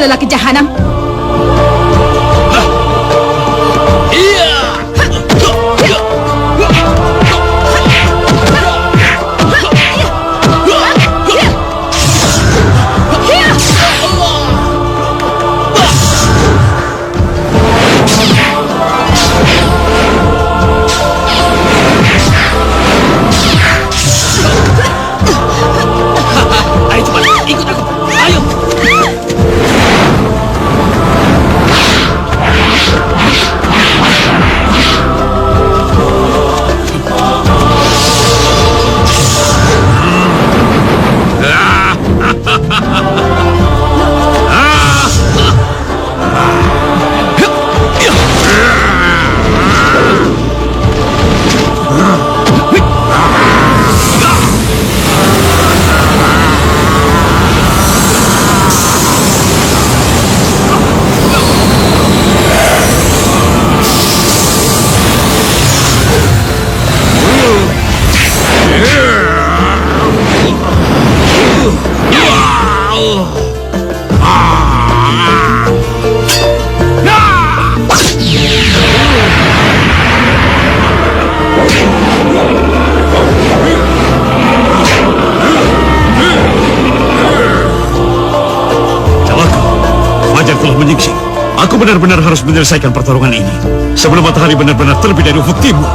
lelaki jahanam. Aku benar-benar harus menyelesaikan pertarungan ini sebelum matahari benar-benar terbit dari ufuk timur.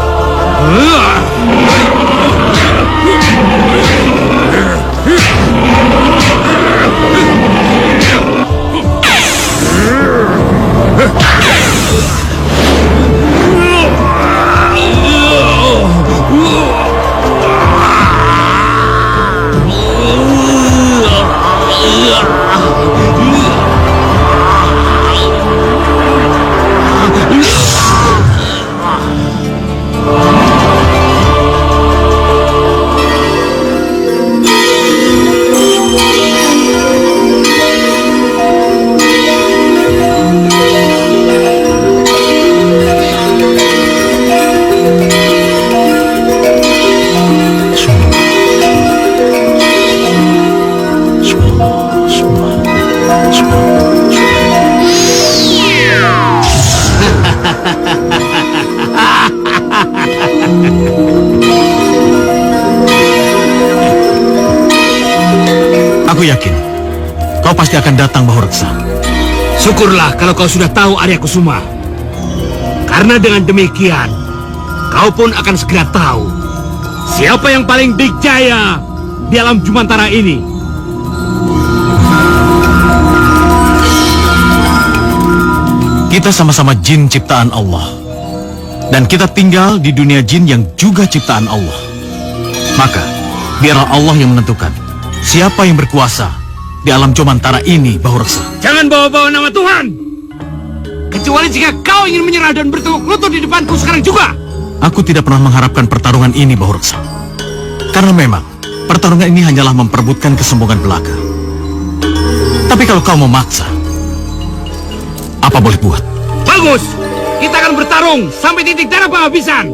Aku yakin kau pasti akan datang, Mahoreksa. Syukurlah kalau kau sudah tahu Arya Kusuma. Karena dengan demikian, kau pun akan segera tahu siapa yang paling dikjaya di alam Jumantara ini. Kita sama-sama jin ciptaan Allah. Dan kita tinggal di dunia jin yang juga ciptaan Allah. Maka, biarlah Allah yang menentukan siapa yang berkuasa di alam Jumantara ini, Mahoreksa. Jangan bawa-bawa nama Tuhan. Kecuali jika kau ingin menyerah dan bertukuk lutut di depanku sekarang juga. Aku tidak pernah mengharapkan pertarungan ini, Mahoreksa. Karena memang, pertarungan ini hanyalah memperebutkan kesombongan belaka. Tapi kalau kau memaksa, apa boleh buat? Bagus. Kita akan bertarung sampai titik darah penghabisan.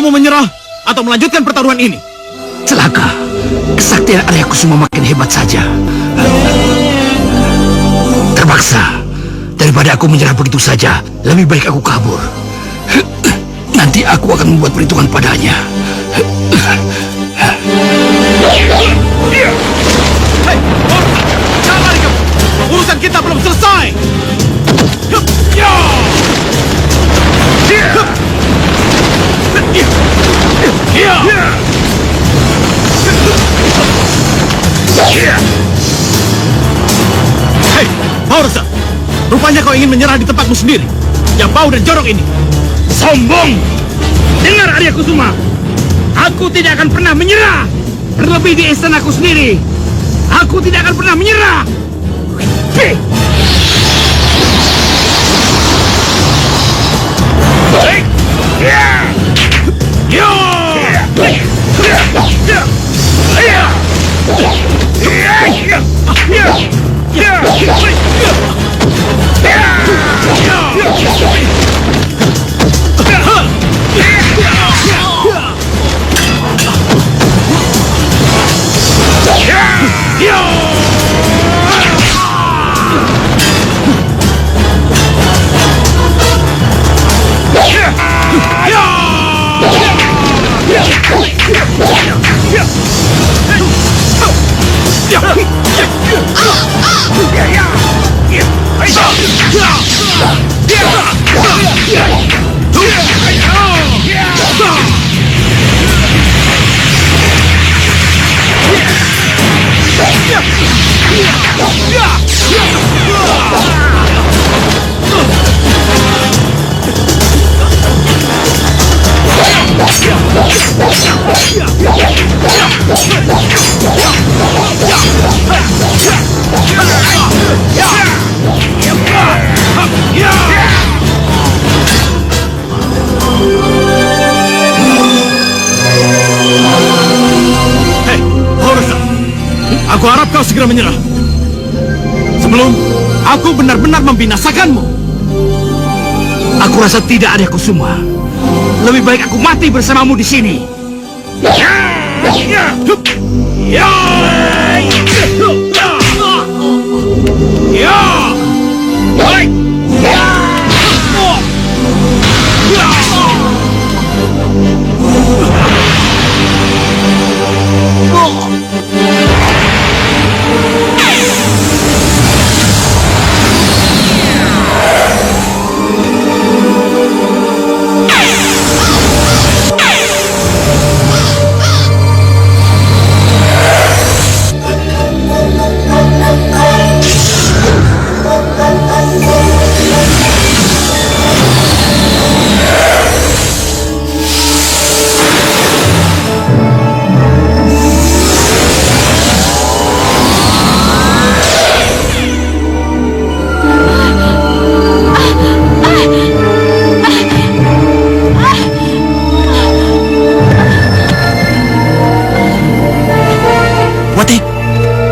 kau mau menyerah atau melanjutkan pertaruhan ini? Celaka. Kesaktian Arya Kusuma makin hebat saja. Terpaksa. Daripada aku menyerah begitu saja, lebih baik aku kabur. Nanti aku akan membuat perhitungan padanya. Hei, jangan lari kamu. Urusan kita belum selesai. Hei, Maursa. Rupanya kau ingin menyerah di tempatmu sendiri. Yang bau dan jorok ini. Sombong! Dengar Arya Kusuma. Aku tidak akan pernah menyerah. Terlebih di istanaku sendiri. Aku tidak akan pernah menyerah. Aku harap kau segera menyerah. Sebelum aku benar-benar membinasakanmu. Aku rasa tidak, Arya Kusuma. Lebih baik aku mati bersamamu di sini.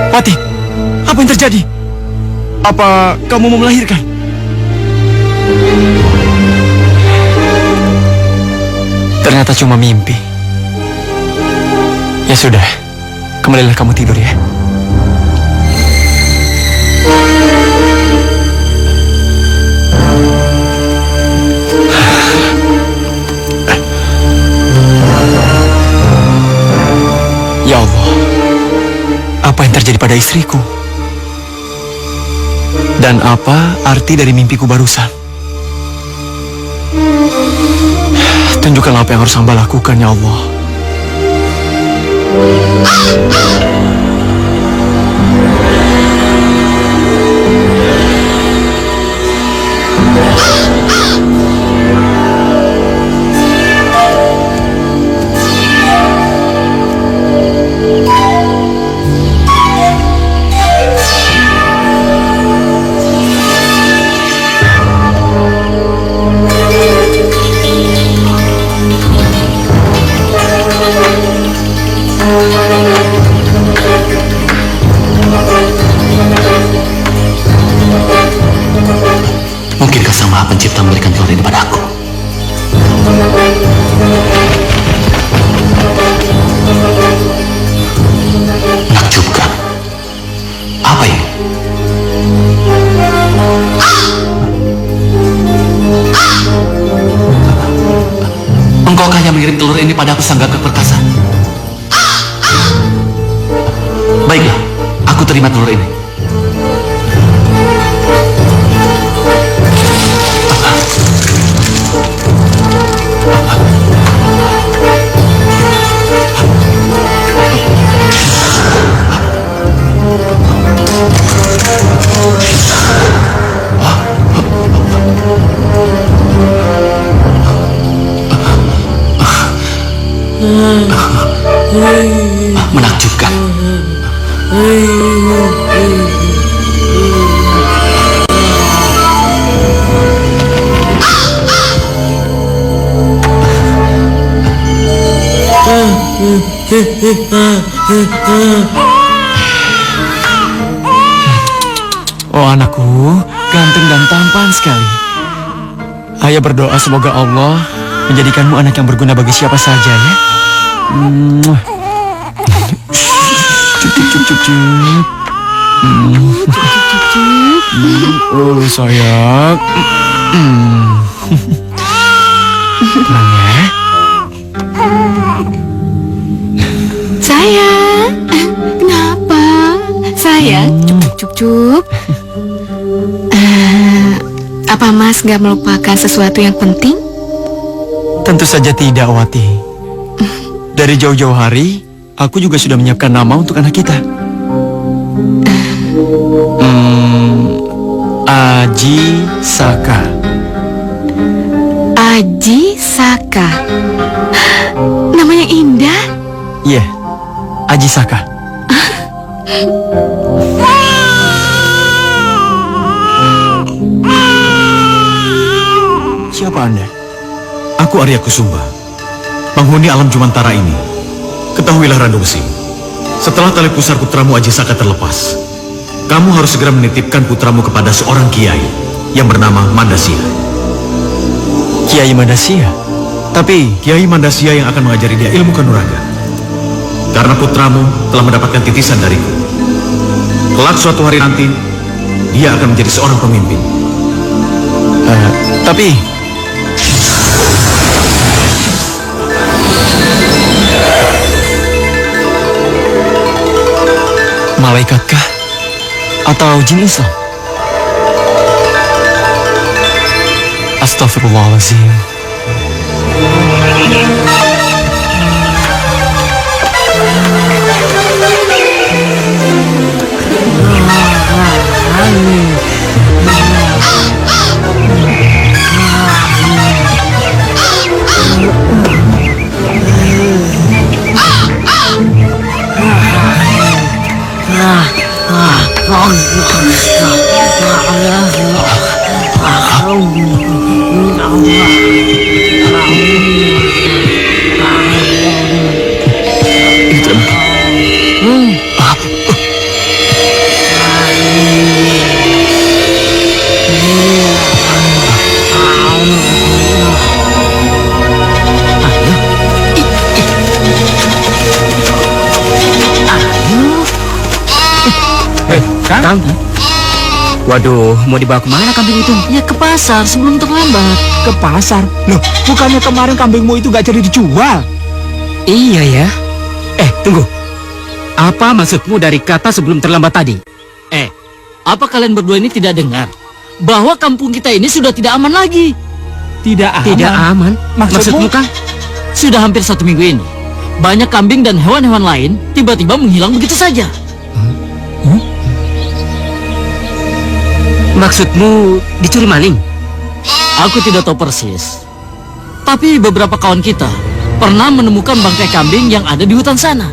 Wati, apa yang terjadi? Apa kamu mau melahirkan? Ternyata cuma mimpi. Ya sudah, kembalilah kamu tidur ya. Ya Allah, apa yang terjadi pada istriku? Dan apa arti dari mimpiku barusan? Tunjukkanlah apa yang harus hamba lakukan, ya Allah. Engkaukah yang mengirim telur ini padaku, Sanggaka Perkasa? Baiklah, aku terima telur ini. Menakjubkan. Oh anakku, ganteng dan tampan sekali. Ayah berdoa semoga Allah menjadikanmu anak yang berguna bagi siapa saja ya. Cup cup cup cup cup. Oh sayang. Tenang ya. Sayang, kenapa? Sayang, cup cup. Apa Mas nggak melupakan sesuatu yang penting? Tentu saja tidak, Wati. Dari jauh-jauh hari, aku juga sudah menyiapkan nama untuk anak kita. Aji Saka. Aji Saka. Nama yang indah. Iya, Aji Saka. Siapa Anda? Aku Arya Kusumba, penghuni alam Jumantara ini. Ketahuilah Randu Besi, setelah tali pusar putramu Aji Saka terlepas, kamu harus segera menitipkan putramu kepada seorang kiai yang bernama Mandasia. Kiai Mandasia? Tapi Kiai Mandasia yang akan mengajari dia ilmu kanuraga. Karena putramu telah mendapatkan titisan dariku. Kelak suatu hari nanti, dia akan menjadi seorang pemimpin. Tapi malaikatkah? Atau jin Islam? Astagfirullahaladzim. Kang? Waduh, mau dibawa kemana kambing itu? Ya ke pasar sebelum terlambat. Ke pasar? Loh, bukannya kemarin kambingmu itu gak jadi dijual? Iya ya. Tunggu. Apa maksudmu dari kata sebelum terlambat tadi? Apa kalian berdua ini tidak dengar bahwa kampung kita ini sudah tidak aman lagi? Tidak aman. Tidak aman? Maksudmu Kang? Sudah hampir 1 minggu ini, banyak kambing dan hewan-hewan lain tiba-tiba menghilang begitu saja. Maksudmu dicuri maling? Aku tidak tahu persis, tapi beberapa kawan kita pernah menemukan bangkai kambing yang ada di hutan sana.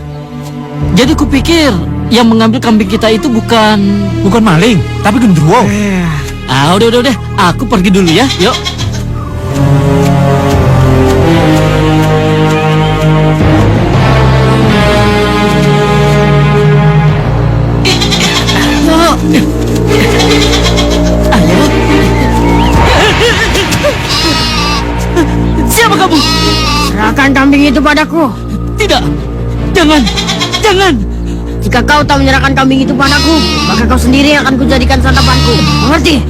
Jadi kupikir yang mengambil kambing kita itu bukan maling, tapi genderuwo. Udah, aku pergi dulu ya, yuk. Siapa kamu? Serahkan kambing itu padaku. Tidak, jangan. Jika kau tak menyerahkan kambing itu padaku, maka kau sendiri yang akan kujadikan santapanku. Mengerti?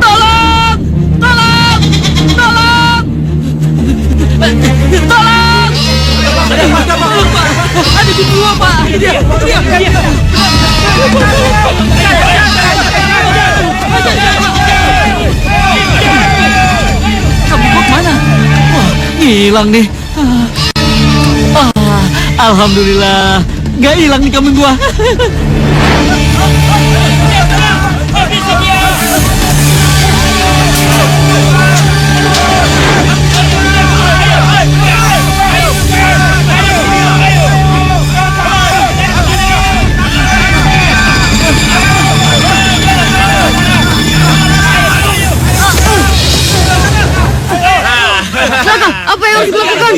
Tolong! Ada jin gua, Pak. Kambing gua kemana? Wah, hilang nih. Alhamdulillah, nggak hilang nih kambing gua. Raka, apa yang harus dilakukan?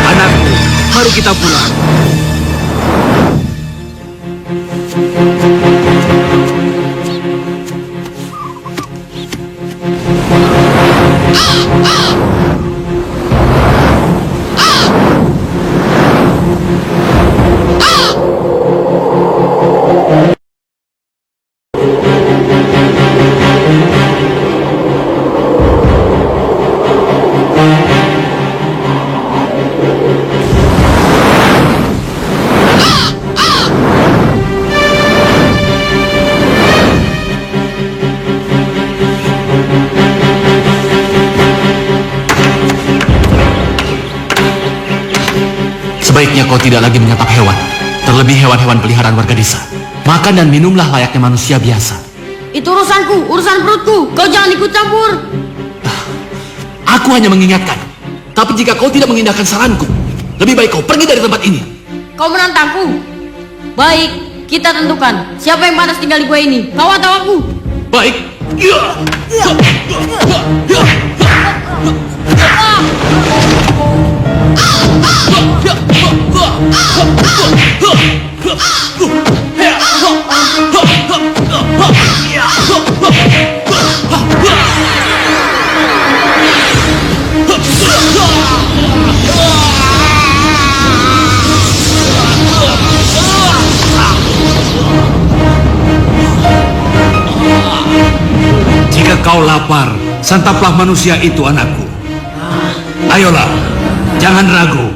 Anakku, mari kita pulang. Sebaiknya kau tidak lagi menyantap hewan, terlebih hewan-hewan peliharaan warga desa. Makan dan minumlah layaknya manusia biasa. Itu urusanku, urusan perutku. Kau jangan ikut campur. Aku hanya mengingatkan. Tapi jika kau tidak mengindahkan saranku, lebih baik kau pergi dari tempat ini. Kau menantangku. Baik, kita tentukan siapa yang pantas tinggal di gua ini. Kau atau aku? Baik. Jika kau lapar, santaplah manusia itu, anakku. Ayolah, jangan ragu.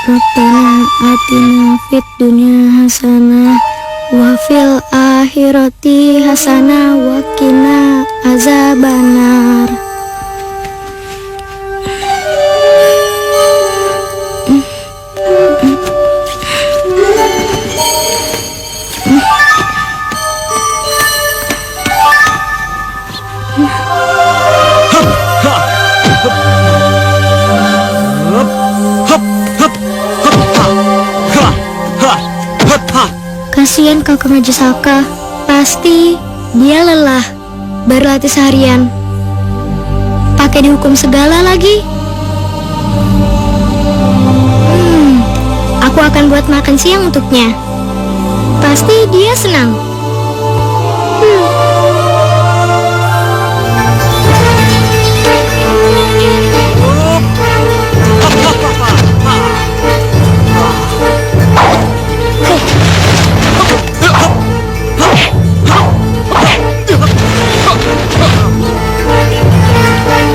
Rabbana atina fid dunya hasanah wa fil akhirati hasanah wa qina azabannar. Kasihan kau ke Majasaka. Pasti dia lelah berlatih seharian. pakai dihukum segala lagi. Aku akan buat makan siang untuknya. Pasti dia senang.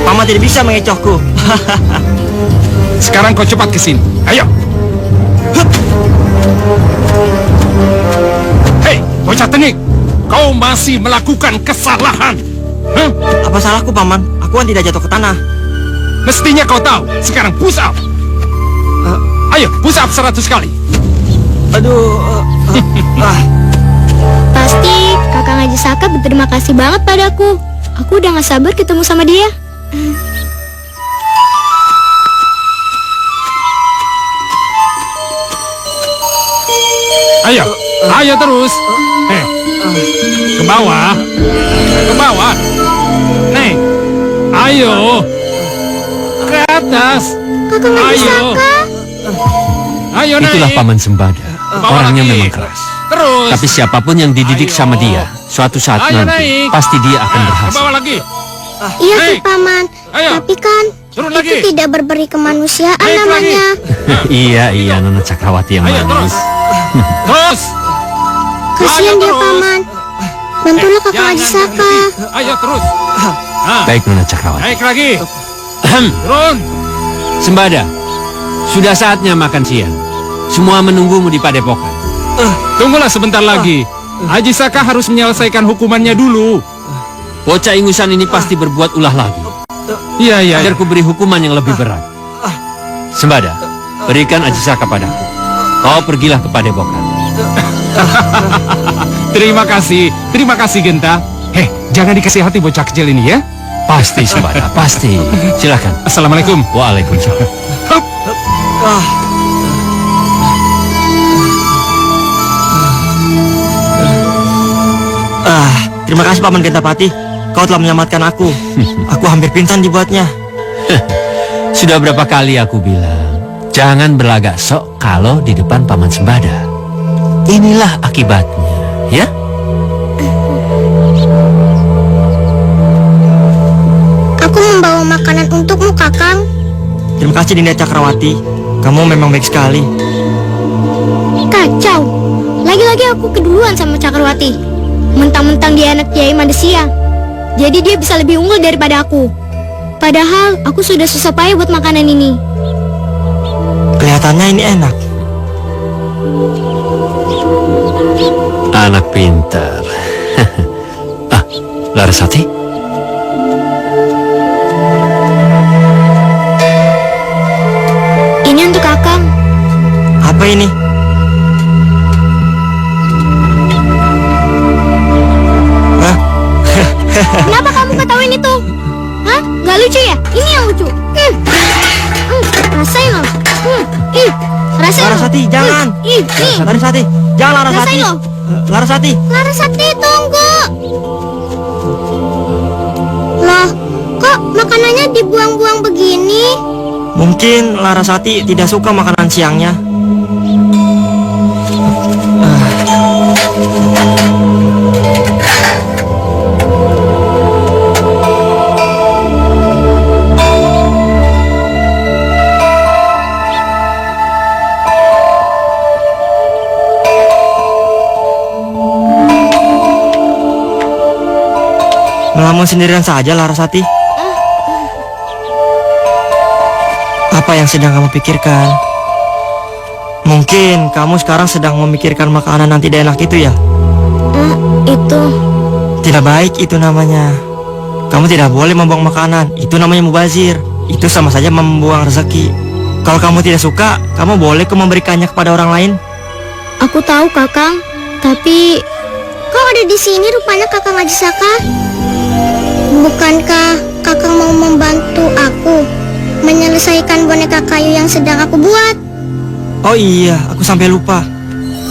Paman tidak bisa mengecohku. Sekarang kau cepat ke sini. Ayo. Hei, bocah tengik. Kau masih melakukan kesalahan. Hah? Apa salahku, Paman? Aku kan tidak jatuh ke tanah. Mestinya kau tahu. Sekarang push up. Ayo, push up 100 kali. Pasti Kakang Haji Saka berterima kasih banget padaku. Aku udah gak sabar ketemu sama dia. Ayo, ayo terus. Ke bawah. Ke bawah. Nih. Ayo. Ke atas. Kakang Haji Ayo. Saka. Ayo naik. Itulah Paman Sembada. Bawa Orangnya lagi. memang keras. Terus. Tapi siapapun yang dididik Ayo. sama dia, suatu saat Ayo nanti naik. pasti dia akan Ke berhasil. bawah lagi. Iya Naik. sih, Paman. Ayo. Tapi kan Turun itu lagi. tidak berberi kemanusiaan Naik namanya. Iya, Nona Cakrawati yang Ayo terus. manis. Terus. Kasihan Ayo dia, terus. Paman. Bantulah Kakang Haji Jangan Saka. berhenti. Ayo terus. Baik, Nona Cakrawati. Naik lagi. Ahem. Turun. Sembada, sudah saatnya makan siang. Semua menunggumu di padepokan. Tunggulah sebentar lagi. Haji Saka harus menyelesaikan hukumannya dulu. Bocah ingusan ini pasti berbuat ulah lagi. Iya, iya. Agar ku beri hukuman yang lebih berat. Sembada, berikan Haji Saka padaku. Kau pergilah ke padepokan. Terima kasih Genta. Jangan dikasih hati bocah kecil ini ya. Pasti Sembada, pasti. Silakan. Assalamualaikum. Waalaikumsalam. Terima kasih Paman Gentapati. Kau telah menyelamatkan aku. Aku hampir pingsan dibuatnya. Sudah berapa kali aku bilang, jangan berlagak sok kalau di depan Paman Sembada. Inilah akibatnya, ya? Aku membawa makanan untukmu, Kakang. Terima kasih Dinda Cakrawati. Kamu memang baik sekali. Kacau. Lagi-lagi aku keduluan sama Cakrawati. Mentang-mentang dia anak Kiai Madesia. Jadi dia bisa lebih unggul daripada aku. Padahal aku sudah susah payah buat makanan ini. Kelihatannya ini enak. Anak pintar. Larasati? Ini untuk Kakang. Apa ini? Kenapa kamu ketawain itu? Hah? Gak lucu ya? Ini yang lucu. Rasain loh. Rasain loh. Larasati, jangan. Nih. Larasati, jangan Larasati. Rasain loh. Larasati. Larasati, tunggu. Loh, kok makanannya dibuang-buang begini? Mungkin Larasati tidak suka makanan siangnya. Melamun sendirian saja Larasati. Apa yang sedang kamu pikirkan? Mungkin kamu sekarang sedang memikirkan makanan yang tidak enak itu ya? Itu. Tidak baik itu namanya. Kamu tidak boleh membuang makanan. Itu namanya mubazir. Itu sama saja membuang rezeki. Kalau kamu tidak suka, kamu boleh kok memberikannya kepada orang lain. Aku tahu, Kakang. Tapi kok ada di sini rupanya Kakang Haji Saka? Bukankah Kakang mau membantu aku menyelesaikan boneka kayu yang sedang aku buat? Oh iya, aku sampai lupa.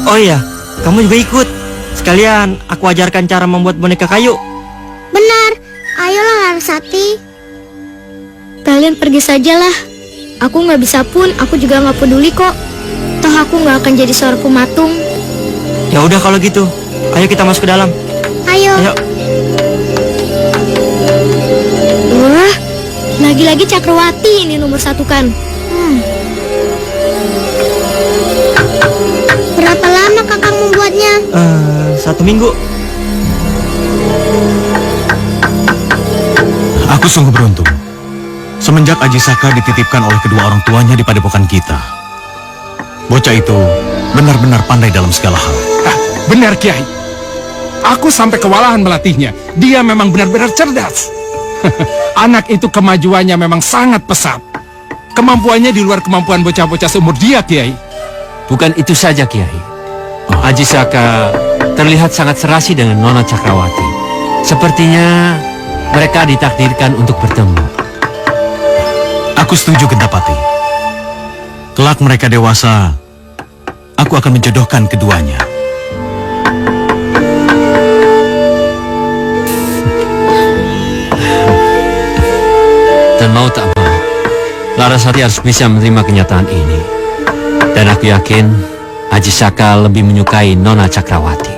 Oh iya, kamu juga ikut. Sekalian aku ajarkan cara membuat boneka kayu. Benar. Ayolah Larasati. Kalian pergi sajalah. Aku nggak bisa pun, aku juga nggak peduli kok. Toh aku nggak akan jadi seorang pematung. Ya udah kalau gitu, ayo kita masuk ke dalam. Ayo. Ayo. Wah, lagi-lagi Cakrawati ini nomor satu kan. Berapa lama kakak membuatnya? 1 minggu. Aku sungguh beruntung. Semenjak Aji Saka dititipkan oleh kedua orang tuanya di padepokan kita, bocah itu benar-benar pandai dalam segala hal. Benar, Kiai. Aku sampai kewalahan melatihnya. Dia memang benar-benar cerdas. Anak itu kemajuannya memang sangat pesat. Kemampuannya di luar kemampuan bocah-bocah seumur dia, Kiai. Bukan itu saja, Kiai. Aji Saka terlihat sangat serasi dengan Nona Cakrawati. Sepertinya mereka ditakdirkan untuk bertemu. Aku setuju, Gentapati. Kelak mereka dewasa, aku akan menjodohkan keduanya. Dan mau tak mau, Larasati harus bisa menerima kenyataan ini. Dan aku yakin Aji Saka lebih menyukai Nona Cakrawati.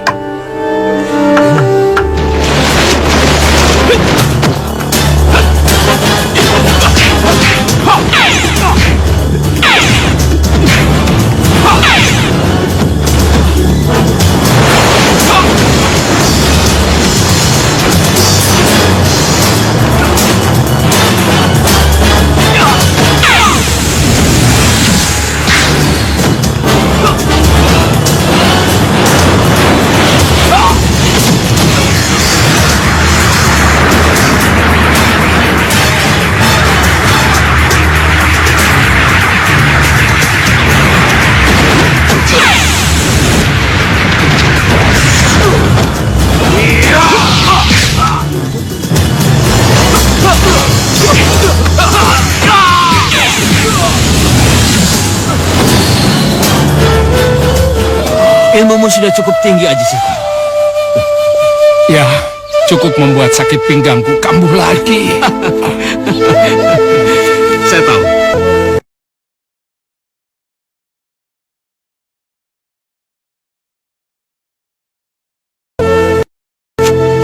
Ilmumu sudah cukup tinggi, Aji Saka. Ya, cukup membuat sakit pinggangku kambuh lagi. Saya tahu.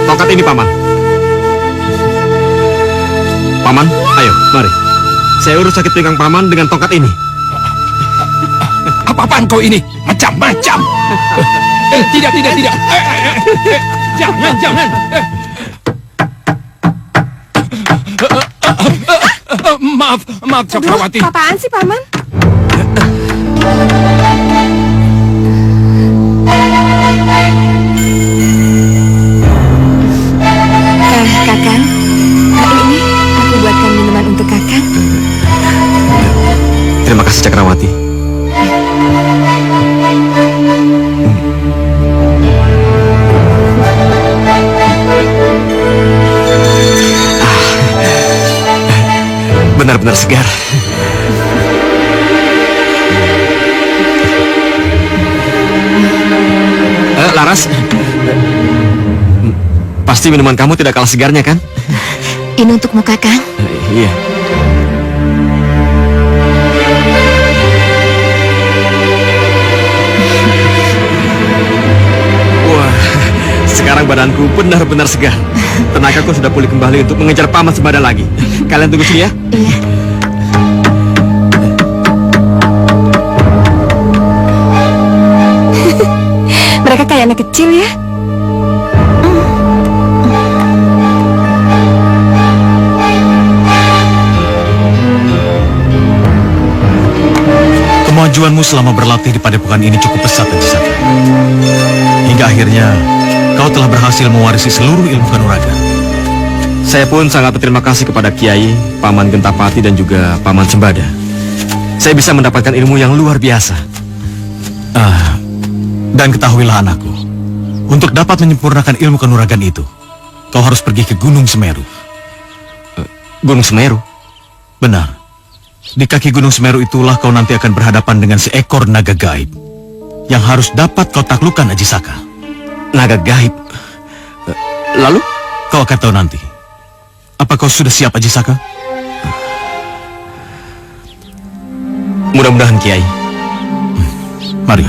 Tongkat ini, Paman. Paman, ayo, mari. Saya urus sakit pinggang Paman dengan tongkat ini. Apa-apaan kau ini? Macam-macam. Tidak. Jangan. Maaf Cakrawati. Apaan sih, Paman? Kakang, ini aku buatkan minuman untuk Kakang. Terima kasih, Cakrawati. Benar-benar segar. Laras, pasti minuman kamu tidak kalah segarnya, kan? Ini untukmu, Kakang. Iya. Wah, sekarang badanku benar-benar segar. Tenagaku sudah pulih kembali untuk mengejar Paman Sembada lagi. Kalian tunggu sini ya. Iya. Mereka kayak anak kecil ya. Kemajuanmu selama berlatih di padepokan ini cukup pesat, Aji Saka. Hingga akhirnya kau telah berhasil mewarisi seluruh ilmu kanuragan. Saya pun sangat berterima kasih kepada Kiai, Paman Gentapati dan juga Paman Sembada. Saya bisa mendapatkan ilmu yang luar biasa. Dan ketahuilah anakku, untuk dapat menyempurnakan ilmu kanuragan itu, kau harus pergi ke Gunung Semeru. Gunung Semeru? Benar. Di kaki Gunung Semeru itulah kau nanti akan berhadapan dengan seekor naga gaib yang harus dapat kau taklukkan, Aji Saka. Naga gaib? Lalu? Kau akan tahu nanti. Apa kau sudah siap, Aji Saka? Mudah-mudahan Kiai. Mari.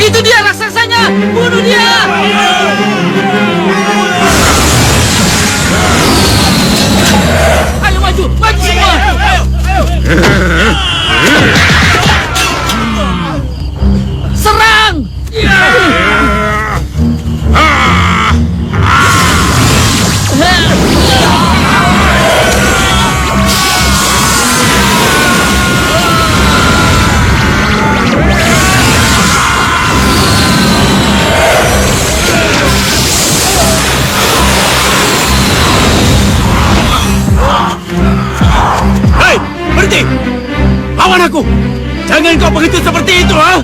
Itu dia raksasanya! Bunuh dia! Ayo maju! Maju semua! Serang! Hei, berhenti! Lawan aku! Jangan kau begitu seperti itu, ha?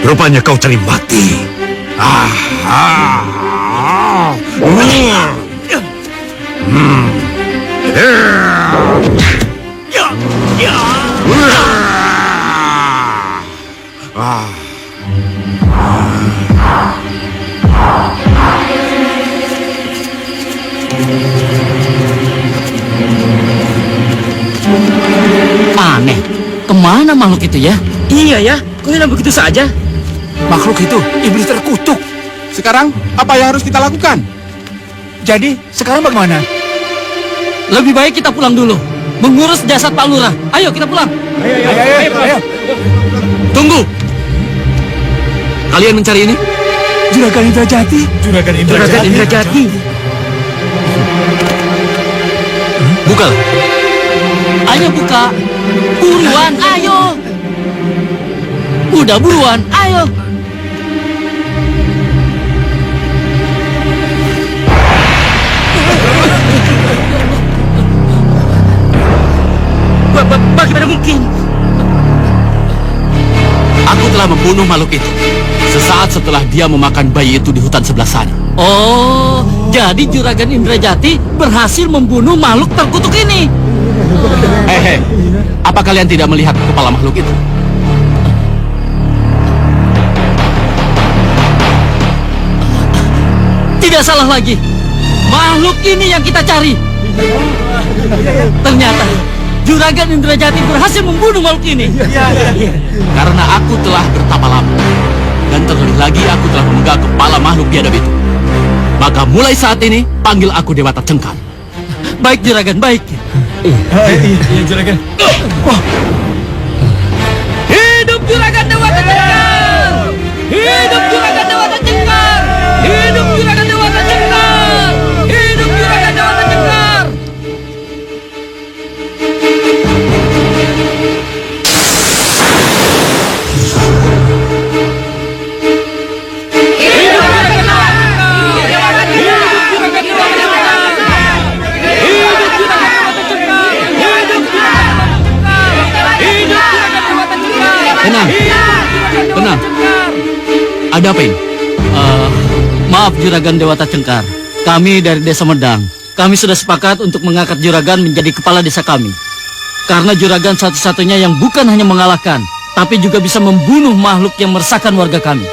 Rupanya kau cari mati. Aneh, kemana makhluk itu ya? Iya ya, kok hilang begitu saja? Makhluk itu iblis terkutuk. Sekarang apa yang harus kita lakukan? Jadi sekarang bagaimana? Lebih baik kita pulang dulu, mengurus jasad Pak Lurah. Ayo kita pulang. Ayo. Tunggu! Kalian mencari ini? Juragan Indrajati. Juragan Indrajati. Bukalah. Ayo buka. Buruan, ayo. Udah buruan, ayo. Bagaimana mungkin? Aku telah membunuh makhluk itu sesaat setelah dia memakan bayi itu di hutan sebelah sana. Oh, jadi Juragan Indrajati berhasil membunuh makhluk terkutuk ini. Hehe, apa kalian tidak melihat kepala makhluk itu? Tidak salah lagi. Makhluk ini yang kita cari. Ternyata Juragan Indrajati berhasil membunuh makhluk ini. Karena aku telah bertapa lama dan terlebih lagi aku telah memegang kepala makhluk biadab itu. Maka mulai saat ini panggil aku Dewata Cengkar. Baik Juragan, baik. Iya, Juragan. Hidup Juragan Dewata Cengkar! Hidup Juragan Dewata Cengkar! Hidup Juragan Dewata Cengkar! Hidup Juragan Dewata Cengkar! Tenang. Ada apa ini? Maaf Juragan Dewata Cengkar. Kami dari Desa Medang. Kami sudah sepakat untuk mengangkat Juragan menjadi kepala desa kami. Karena Juragan satu-satunya yang bukan hanya mengalahkan, tapi juga bisa membunuh makhluk yang meresahkan warga kami.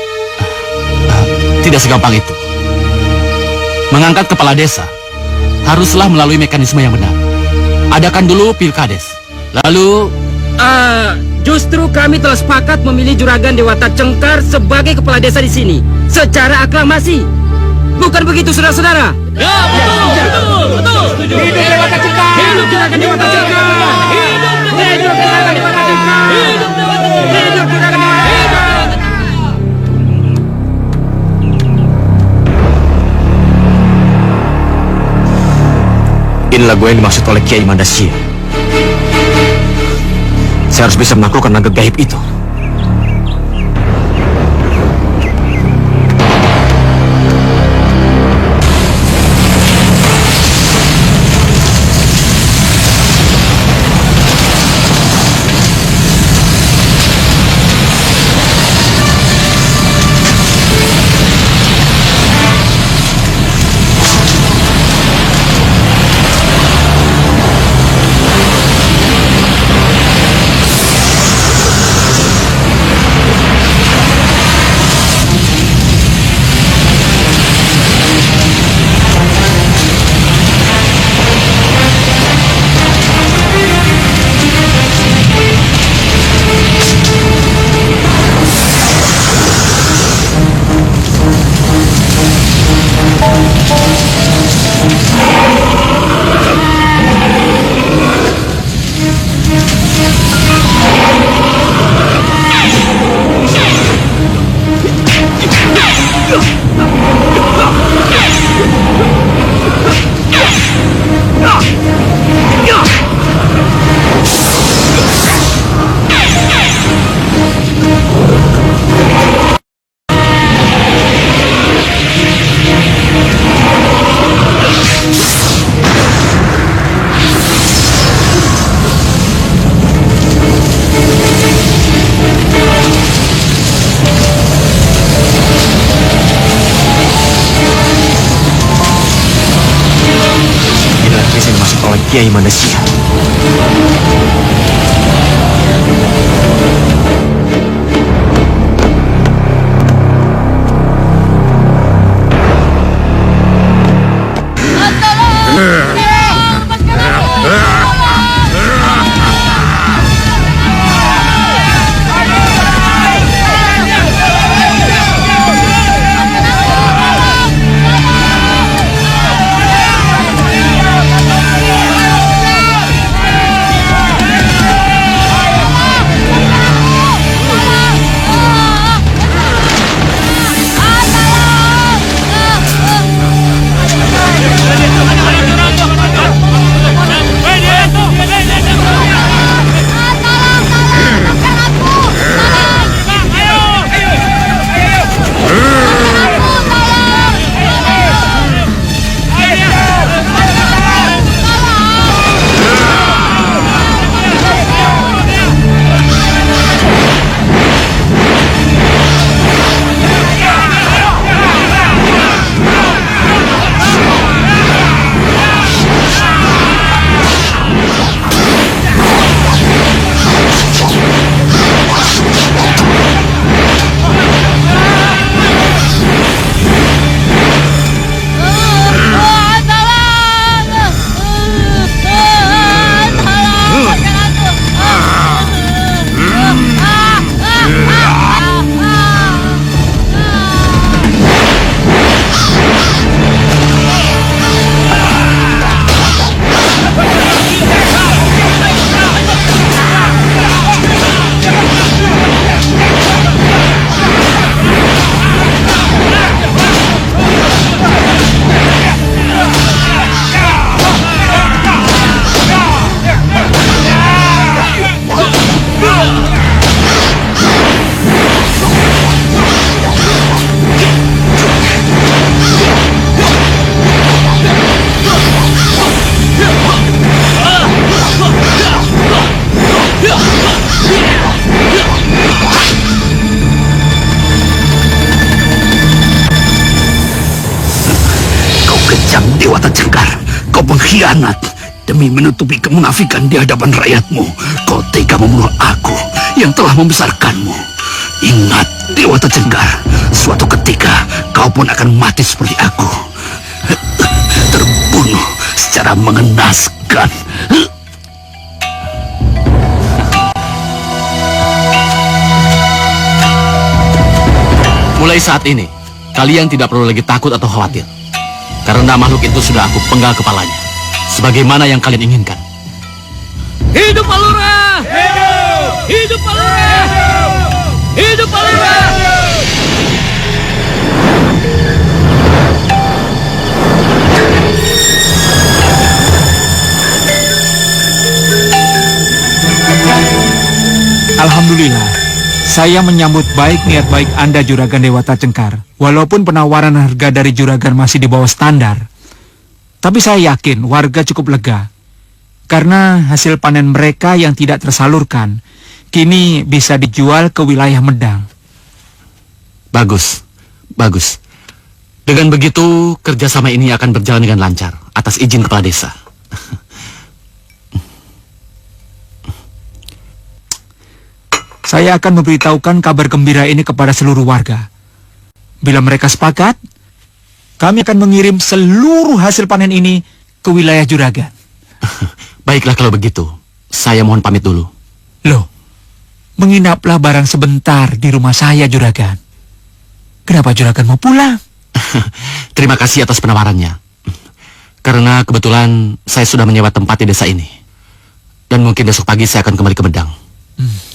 Tidak segampang itu. Mengangkat kepala desa haruslah melalui mekanisme yang benar. Adakan dulu pilkades. Lalu Justru kami telah sepakat memilih Juragan Dewata Cengkar sebagai kepala desa di sini secara aklamasi. Bukan begitu, saudara-saudara? Ya, betul. Hidup Dewata Cengkar! Hidup Juragan Dewata Cengkar! Hidup Juragan Dewata Cengkar! Hidup Juragan Dewata Cengkar! Inilah gue yang dimaksud oleh Kiai Mandasya. Saya harus bisa menaklukkan naga gaib itu. Kiai Manusia. Dewata Cengkar, kau pengkhianat. Demi menutupi kemunafikan di hadapan rakyatmu, kau tega membunuh aku yang telah membesarkanmu. Ingat, Dewata Cengkar, suatu ketika kau pun akan mati seperti aku. Terbunuh secara mengenaskan. Mulai saat ini, kalian tidak perlu lagi takut atau khawatir. Karena makhluk itu sudah aku penggal kepalanya. Sebagaimana yang kalian inginkan. Hidup Palura! Hidup! Hidup Palura! Hidup Palura! Alhamdulillah, saya menyambut baik niat baik Anda Juragan Dewata Cengkar. Walaupun penawaran harga dari Juragan masih di bawah standar, tapi saya yakin warga cukup lega. Karena hasil panen mereka yang tidak tersalurkan, kini bisa dijual ke wilayah Medang. Bagus, bagus. Dengan begitu, kerjasama ini akan berjalan dengan lancar, atas izin kepala desa. Saya akan memberitahukan kabar gembira ini kepada seluruh warga. Bila mereka sepakat, kami akan mengirim seluruh hasil panen ini ke wilayah Juragan. Baiklah kalau begitu, saya mohon pamit dulu. Loh, menginaplah barang sebentar di rumah saya, Juragan. Kenapa Juragan mau pulang? Terima kasih atas penawarannya. Karena kebetulan saya sudah menyewa tempat di desa ini. Dan mungkin besok pagi saya akan kembali ke Medang.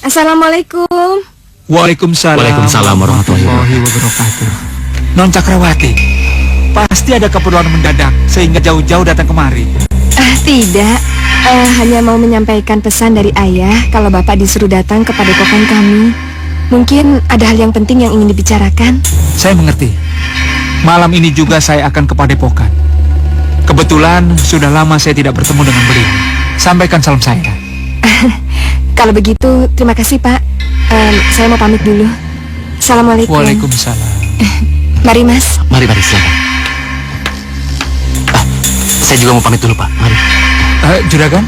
Assalamualaikum. Waalaikumsalam. Waalaikumsalam warahmatullahi wabarakatuh. Non Cakrawati, pasti ada keperluan mendadak sehingga jauh-jauh datang kemari. Tidak, hanya mau menyampaikan pesan dari ayah kalau bapak disuruh datang ke padepokan kami. Mungkin ada hal yang penting yang ingin dibicarakan. Saya mengerti. Malam ini juga saya akan ke padepokan. Kebetulan sudah lama saya tidak bertemu dengan beliau. Sampaikan salam saya. Kalau begitu, terima kasih Pak. Saya mau pamit dulu. Assalamualaikum. Waalaikumsalam. Mari Mas. Mari, silakan. Saya juga mau pamit dulu Pak, mari. Juragan?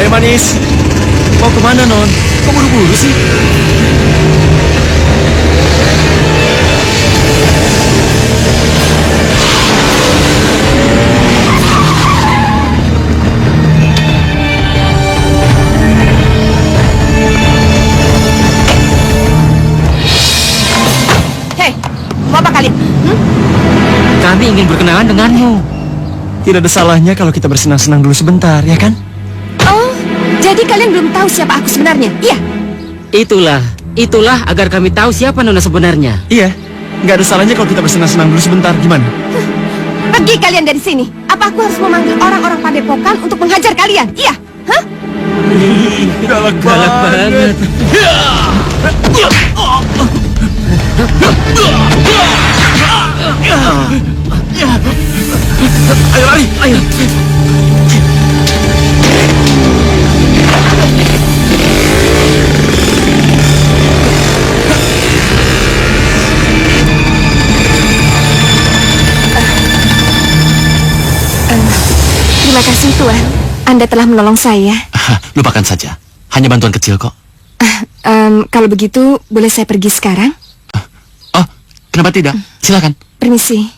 Manis, mau kemana Non? Kok buru-buru sih? Hei, mau apa kalian? Kami ingin berkenalan denganmu. Tidak ada salahnya kalau kita bersenang-senang dulu sebentar, ya kan? Jadi kalian belum tahu siapa aku sebenarnya, iya? Itulah agar kami tahu siapa Nona sebenarnya. Iya, nggak ada salahnya kalau kita bersenang-senang dulu sebentar, gimana? Pergi kalian dari sini. Apa aku harus memanggil orang-orang padepokan untuk menghajar kalian? Iya? Hah? Galak banget. Ayo lari, ayo. Terima kasih Tuan, Anda telah menolong saya. Lupakan saja. Hanya bantuan kecil kok. Kalau begitu, boleh saya pergi sekarang? Oh, kenapa tidak? Silakan. Permisi.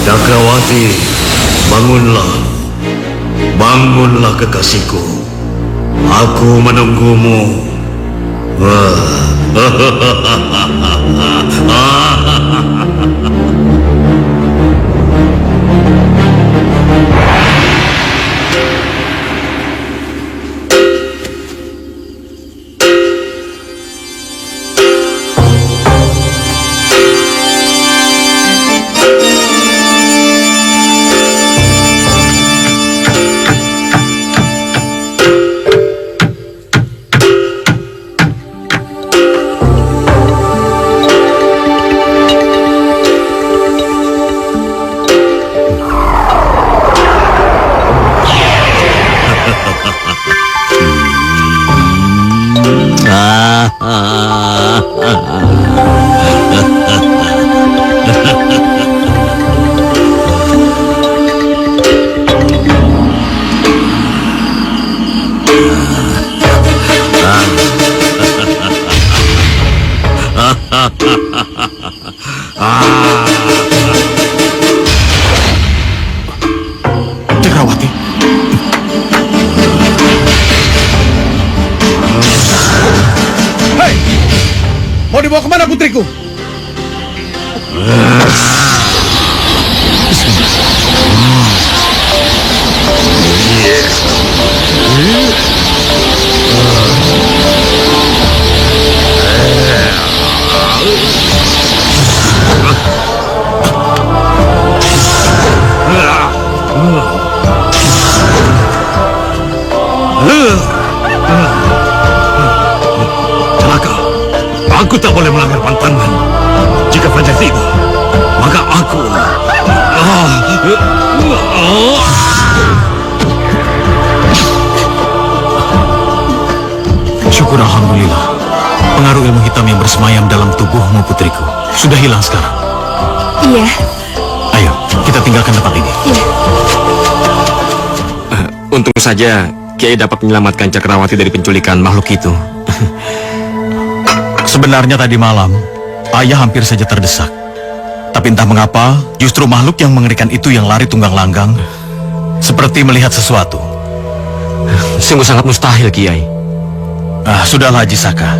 Cakrawati, bangunlah. Bangunlah kekasihku. Aku menunggumu. Cakrawati. Hei! Mau dibawa kemana putriku? Yes. Celaka. Aku tak boleh melanggar pantangan. Jika fajar tiba, maka aku... Syukur Alhamdulillah. Pengaruh ilmu hitam yang bersemayam dalam tubuhmu, putriku, sudah hilang sekarang. Iya. Ayo, kita tinggalkan tempat ini. Iya. Untung saja Kiai dapat menyelamatkan Cakrawati dari penculikan makhluk itu. Sebenarnya tadi malam, ayah hampir saja terdesak. Tapi entah mengapa, justru makhluk yang mengerikan itu yang lari tunggang langgang, seperti melihat sesuatu. Sungguh sangat mustahil, Kiai. Sudahlah Haji Saka.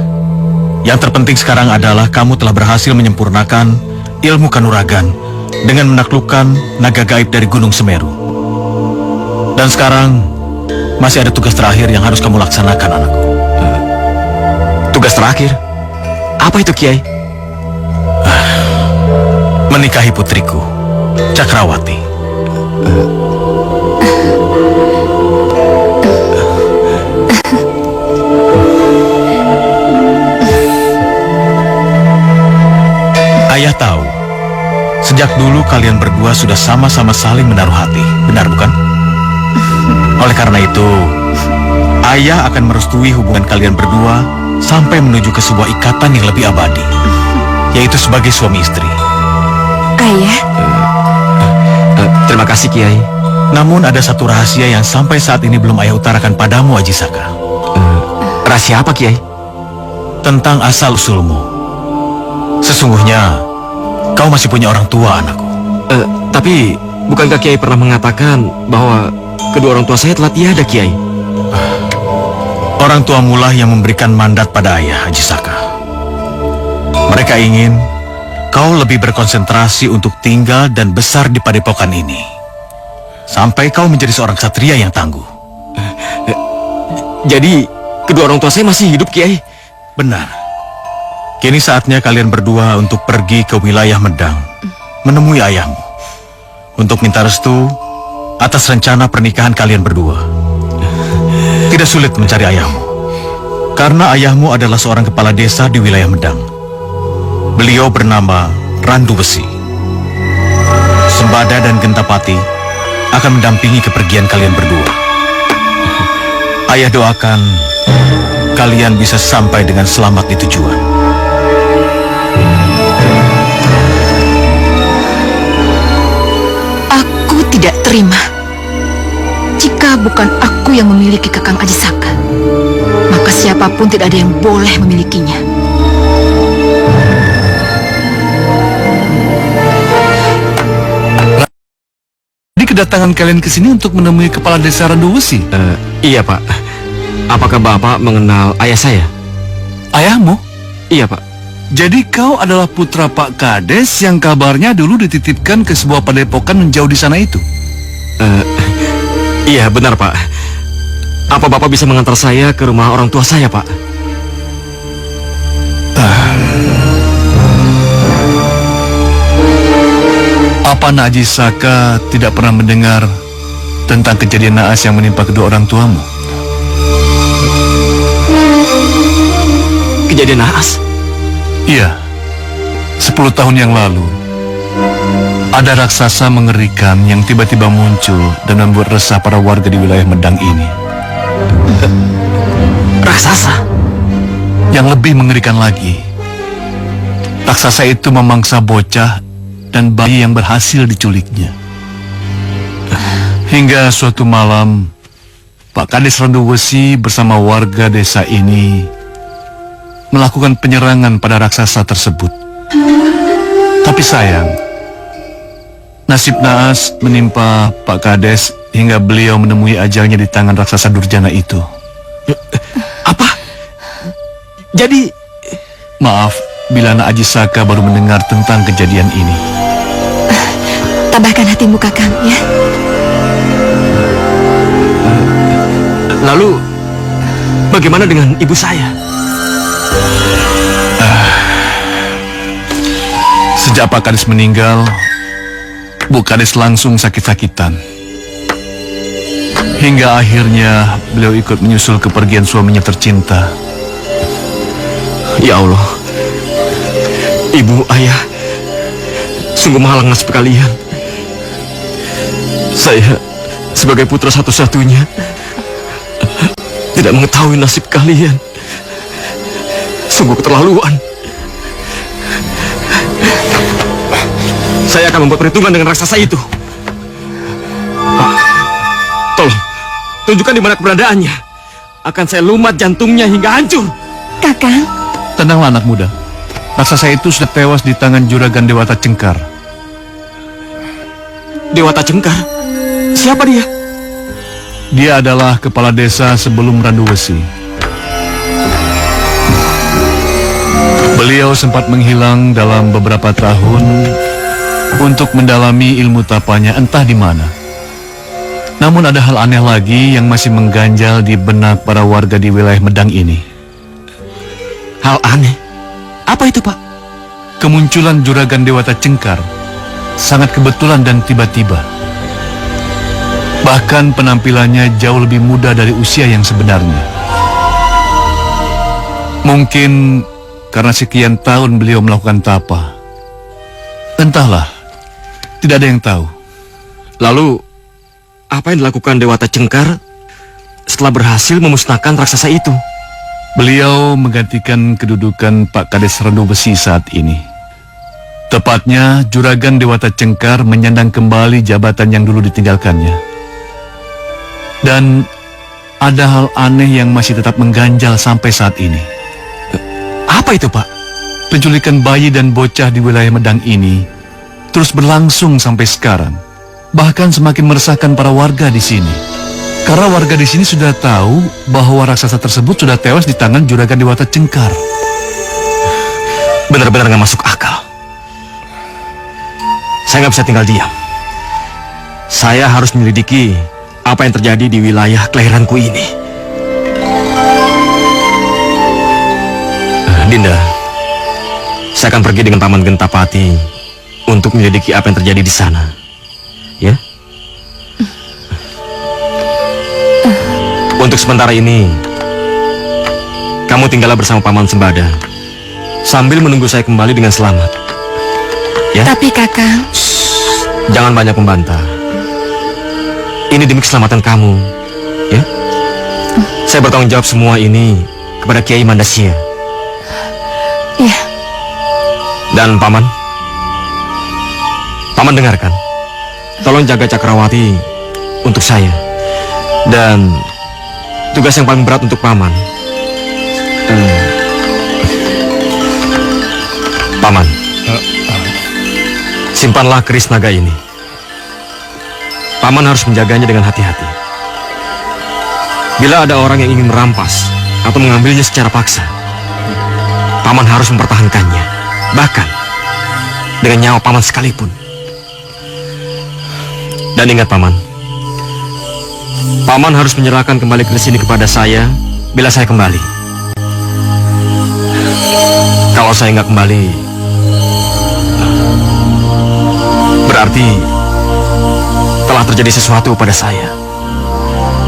Yang terpenting sekarang adalah kamu telah berhasil menyempurnakan ilmu kanuragan dengan menaklukkan naga gaib dari Gunung Semeru. Dan sekarang masih ada tugas terakhir yang harus kamu laksanakan, anakku. Tugas terakhir? Apa itu, Kiai? Menikahi putriku, Cakrawati. Ayah tahu, sejak dulu kalian berdua sudah sama-sama saling menaruh hati, benar bukan? Oleh karena itu, ayah akan merestui hubungan kalian berdua sampai menuju ke sebuah ikatan yang lebih abadi, yaitu sebagai suami istri. Ayah? Terima kasih, Kiai. Namun ada satu rahasia yang sampai saat ini belum ayah utarakan padamu, Haji Saka. Rahasia apa, Kiai? Tentang asal-usulmu. Sesungguhnya, kau masih punya orang tua, anakku. Tapi, bukankah Kiai pernah mengatakan bahwa kedua orang tua saya telah tiada, Kiai? Orang tuamulah yang memberikan mandat pada ayah, Haji Saka. Mereka ingin kau lebih berkonsentrasi untuk tinggal dan besar di padepokan ini. Sampai kau menjadi seorang ksatria yang tangguh. Jadi, kedua orang tua saya masih hidup, Kiai? Benar. Kini saatnya kalian berdua untuk pergi ke wilayah Medang, menemui ayahmu, untuk minta restu atas rencana pernikahan kalian berdua. Tidak sulit mencari ayahmu, karena ayahmu adalah seorang kepala desa di wilayah Medang. Beliau bernama Randu Besi. Sembada dan Gentapati akan mendampingi kepergian kalian berdua. Ayah doakan kalian bisa sampai dengan selamat di tujuan. Aku tidak terima. Jika bukan aku yang memiliki Kakang Aji Saka, maka siapapun tidak ada yang boleh memilikinya. Jadi kedatangan kalian ke sini untuk menemui kepala desa Randu Besi? Iya, Pak. Apakah Bapak mengenal ayah saya? Ayahmu? Iya, Pak. Jadi kau adalah putra Pak Kades yang kabarnya dulu dititipkan ke sebuah padepokan menjauh di sana itu? Iya, benar, Pak. Apa Bapak bisa mengantar saya ke rumah orang tua saya, Pak? Apa Haji Saka tidak pernah mendengar tentang kejadian naas yang menimpa kedua orang tuamu? Kejadian naas? Iya, 10 tahun yang lalu ada raksasa mengerikan yang tiba-tiba muncul dan membuat resah para warga di wilayah Medang ini. Raksasa? Yang lebih mengerikan lagi, raksasa itu memangsa bocah dan bayi yang berhasil diculiknya. Hingga suatu malam, Pak Kades Randu Besi bersama warga desa ini melakukan penyerangan pada raksasa tersebut. Tapi sayang, nasib naas menimpa Pak Kades hingga beliau menemui ajalnya di tangan raksasa durjana itu. Apa? Jadi... Maaf bila Nak Aji Saka baru mendengar tentang kejadian ini. Tabahkan hatimu, Kakang, ya. Lalu, bagaimana dengan ibu saya? Sejak Pak Kades meninggal, Bu Kades langsung sakit-sakitan. Hingga akhirnya beliau ikut menyusul kepergian suaminya tercinta. Ya Allah, ibu, ayah, sungguh malang nasib kalian. Saya sebagai putra satu-satunya tidak mengetahui nasib kalian. Sungguh keterlaluan. Saya akan membuat perhitungan dengan raksasa itu. Tolong, tunjukkan di mana keberadaannya. Akan saya lumat jantungnya hingga hancur. Kakang. Tenanglah anak muda. Raksasa itu sudah tewas di tangan juragan Dewata Cengkar. Dewata Cengkar? Siapa dia? Dia adalah kepala desa sebelum Randu Wesi. Beliau sempat menghilang dalam beberapa tahun untuk mendalami ilmu tapanya entah di mana. Namun ada hal aneh lagi yang masih mengganjal di benak para warga di wilayah Medang ini. Hal aneh? Apa itu, Pak? Kemunculan juragan Dewata Cengkar sangat kebetulan dan tiba-tiba. Bahkan penampilannya jauh lebih muda dari usia yang sebenarnya. Mungkin karena sekian tahun beliau melakukan tapa. Entahlah, tidak ada yang tahu. Lalu, apa yang dilakukan Dewata Cengkar setelah berhasil memusnahkan raksasa itu? Beliau menggantikan kedudukan Pak Kades Randu Besi saat ini. Tepatnya, juragan Dewata Cengkar menyandang kembali jabatan yang dulu ditinggalkannya. Dan ada hal aneh yang masih tetap mengganjal sampai saat ini. Apa itu, Pak? Penculikan bayi dan bocah di wilayah Medang ini terus berlangsung sampai sekarang. Bahkan semakin meresahkan para warga di sini. Karena warga di sini sudah tahu bahwa raksasa tersebut sudah tewas di tangan juragan Dewata Cengkar. Benar-benar nggak masuk akal. Saya nggak bisa tinggal diam. Saya harus menyelidiki apa yang terjadi di wilayah kelahiranku ini. Dinda, saya akan pergi dengan Paman Gentapati untuk menyelidiki apa yang terjadi di sana. Ya? Untuk sementara ini, kamu tinggallah bersama Paman Sembada sambil menunggu saya kembali dengan selamat. Ya? Tapi Kakang, jangan banyak membantah. Ini demi keselamatan kamu. Ya? Saya bertanggung jawab semua ini kepada Kiai Mandasya. Iya. Dan Paman dengarkan. Tolong jaga Cakrawati untuk saya. Dan tugas yang paling berat untuk Paman. Paman, simpanlah keris naga ini. Paman harus menjaganya dengan hati-hati. Bila ada orang yang ingin merampas atau mengambilnya secara paksa, Paman harus mempertahankannya, bahkan dengan nyawa Paman sekalipun. Dan ingat Paman, Paman harus menyerahkan kembali keris ini kepada saya bila saya kembali. Kalau saya nggak kembali, berarti telah terjadi sesuatu pada saya.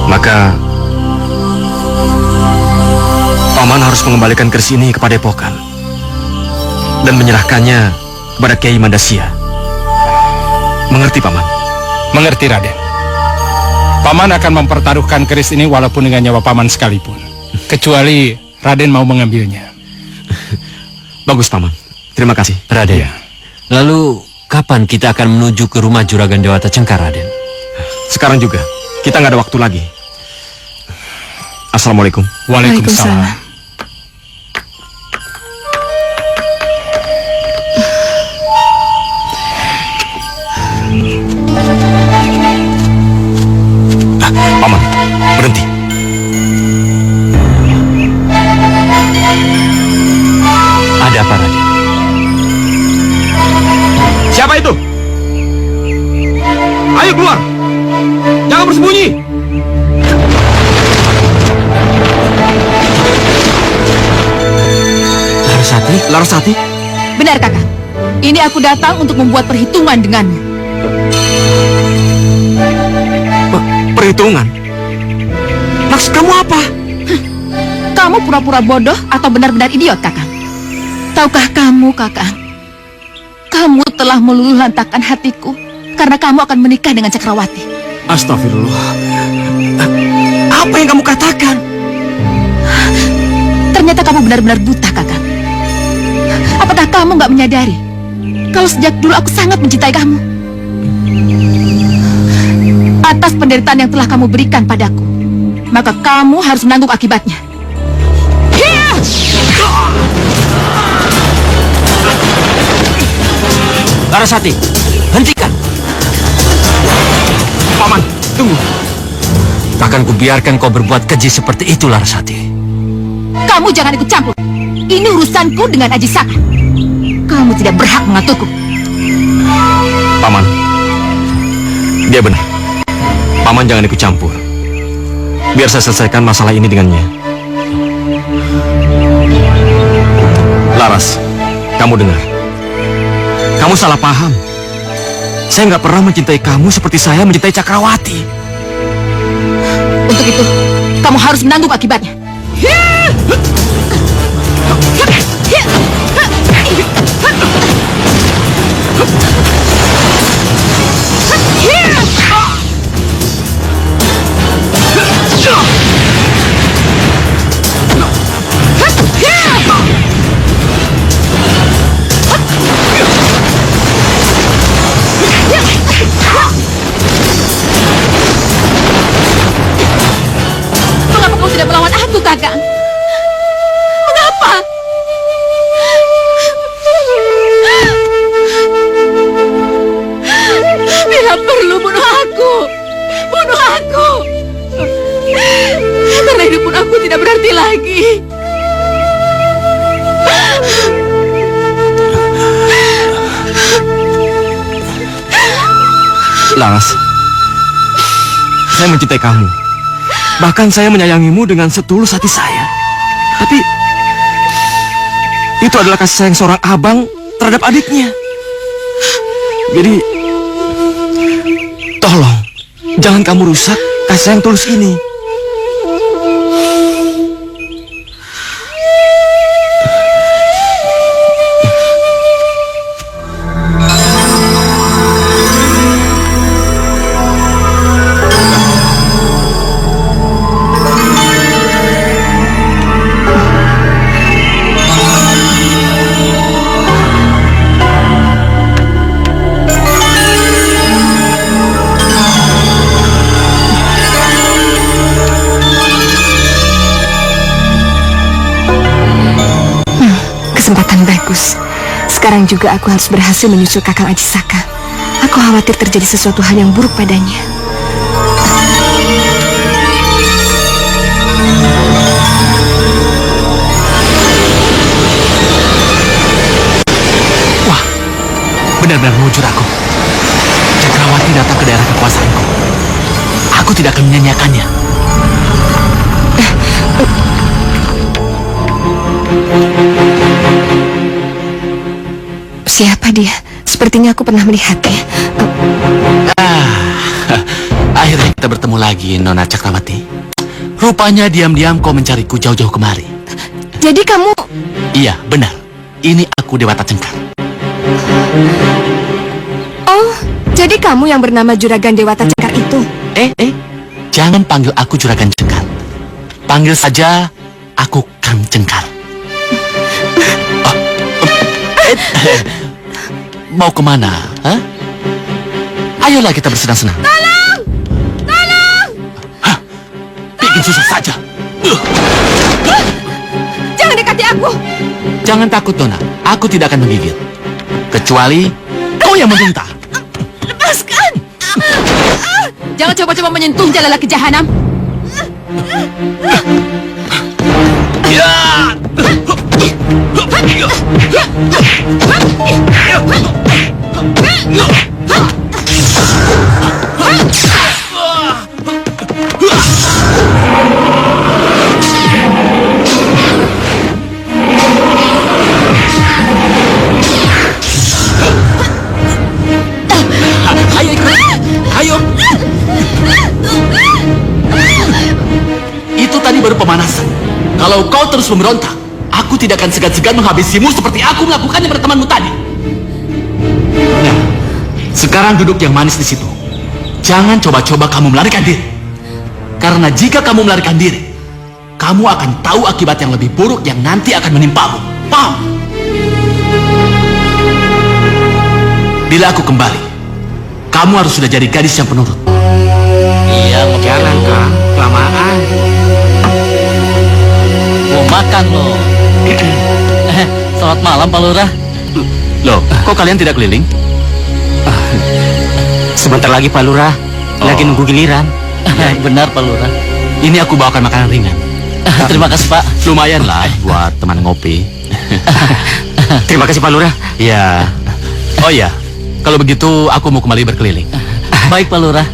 Maka Paman harus mengembalikan keris ini kepada Epokan dan menyerahkannya kepada Kiai Mandasya. Mengerti, Paman? Mengerti, Raden. Paman akan mempertaruhkan keris ini walaupun dengan nyawa Paman sekalipun. Kecuali Raden mau mengambilnya. Bagus, Paman. Terima kasih. Raden, Ya. lalu kapan kita akan menuju ke rumah Juragan Dewata Cengkar, Raden? Sekarang juga. Kita nggak ada waktu lagi. Assalamualaikum. Waalaikumsalam. Paman, berhenti. Ada apa, Raden? Siapa itu? Ayo keluar. Jangan bersembunyi. Larasati? Larasati? Benar, Kakang. Ini aku datang untuk membuat perhitungan dengannya. Perhitungan? Maksud kamu apa? Kamu pura-pura bodoh atau benar-benar idiot, Kakang? Tahukah kamu, Kakang? Kamu telah meluluh lantakkan hatiku karena kamu akan menikah dengan Cakrawati. Astagfirullah. Apa yang kamu katakan? Ternyata kamu benar-benar buta, Kakang. Apakah kamu nggak menyadari kalau sejak dulu aku sangat mencintai kamu? Atas penderitaan yang telah kamu berikan padaku, maka kamu harus menanggung akibatnya. Larasati, hentikan. Paman, tunggu. Takkan kubiarkan kau berbuat keji seperti itu, Larasati. Kamu jangan ikut campur. Ini urusanku dengan Aji Saka. Kamu tidak berhak mengaturku. Paman, dia benar. Paman jangan ikut campur. Biar saya selesaikan masalah ini dengannya. Laras, kamu dengar. Kamu salah paham. Saya nggak pernah mencintai kamu seperti saya mencintai Cakrawati. Untuk itu, kamu harus menanggung akibatnya. Mengapa kau tidak melawan aku, Kakang? Mengapa? Bila perlu bunuh aku. Bunuh aku. Karena hidup pun aku tidak berarti lagi. Laras, saya mencintai kamu. Bahkan saya menyayangimu dengan setulus hati saya. Tapi itu adalah kasih sayang seorang abang terhadap adiknya. Jadi tolong jangan kamu rusak kasih sayang tulus ini. Kesempatan bagus. Sekarang juga aku harus berhasil menyusul Kakang Aji Saka. Aku khawatir terjadi sesuatu hal yang buruk padanya. Wah, benar-benar mengujur aku. Cakrawati datang ke daerah kekuasaanku. Aku tidak akan menyanyiakannya. Siapa dia? Sepertinya aku pernah melihatnya. Akhirnya kita bertemu lagi, Nona Cakrawati. Rupanya diam-diam kau mencariku jauh-jauh kemari. Jadi kamu... Iya, benar. Ini aku Dewata Cengkar. Oh, jadi kamu yang bernama Juragan Dewata Cengkar itu? Jangan panggil aku Juragan Cengkar. Panggil saja aku Kang Cengkar. Mau kemana? Hah? Ayolah kita bersenang-senang. Tolong! Tolong! Hah? Bikin susah saja. Jangan dekati aku! Jangan takut, Nona. Aku tidak akan menggigit. Kecuali kau yang memuntah. Lepaskan! Jangan coba-coba menyentuhnya, lelaki jahanam. Ya! Ayo ikut. Ayo. baru pemanasan. Kalau kau terus memberontak, aku tidak akan segan-segan menghabisimu seperti aku melakukannya pada temanmu tadi. Nah, sekarang duduk yang manis di situ. Jangan coba-coba kamu melarikan diri. Karena jika kamu melarikan diri, kamu akan tahu akibat yang lebih buruk yang nanti akan menimpamu. Paham? Bila aku kembali, kamu harus sudah jadi gadis yang penurut. Iya, Jangan, Kang. Kelamaan. mau makan loh. Selamat malam, Pak Lurah. Loh, kok kalian tidak keliling? Sebentar lagi Pak Lurah, lagi nunggu giliran. Benar, Pak Lurah. Ini aku bawakan makanan ringan. Terima kasih, Pak. Lumayan lah buat teman ngopi. Terima kasih Pak Lurah. Ya. Oh ya, kalau begitu aku mau kembali berkeliling. Baik, Pak Lurah.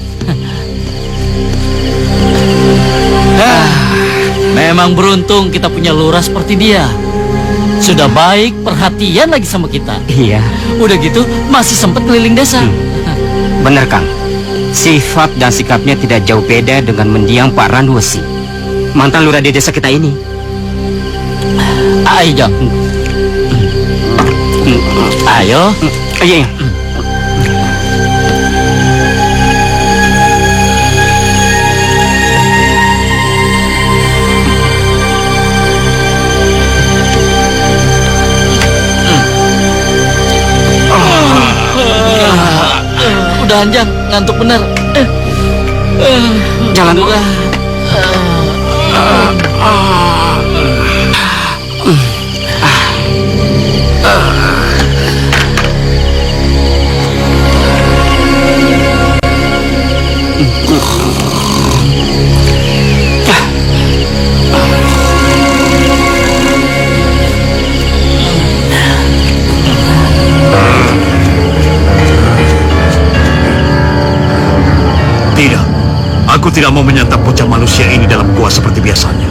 Memang beruntung kita punya lurah seperti dia. Sudah baik, perhatian lagi sama kita. Iya. Udah gitu, masih sempat keliling desa. Benar Kang. Sifat dan sikapnya tidak jauh beda dengan mendiang Pak Randuwesi, mantan lurah di desa kita ini. Ayo, Jang. Ayo. Iya. Udah Jang, ngantuk bener. Jalan dulu. Tidak, aku tidak mau menyantap bocah manusia ini dalam gua seperti biasanya.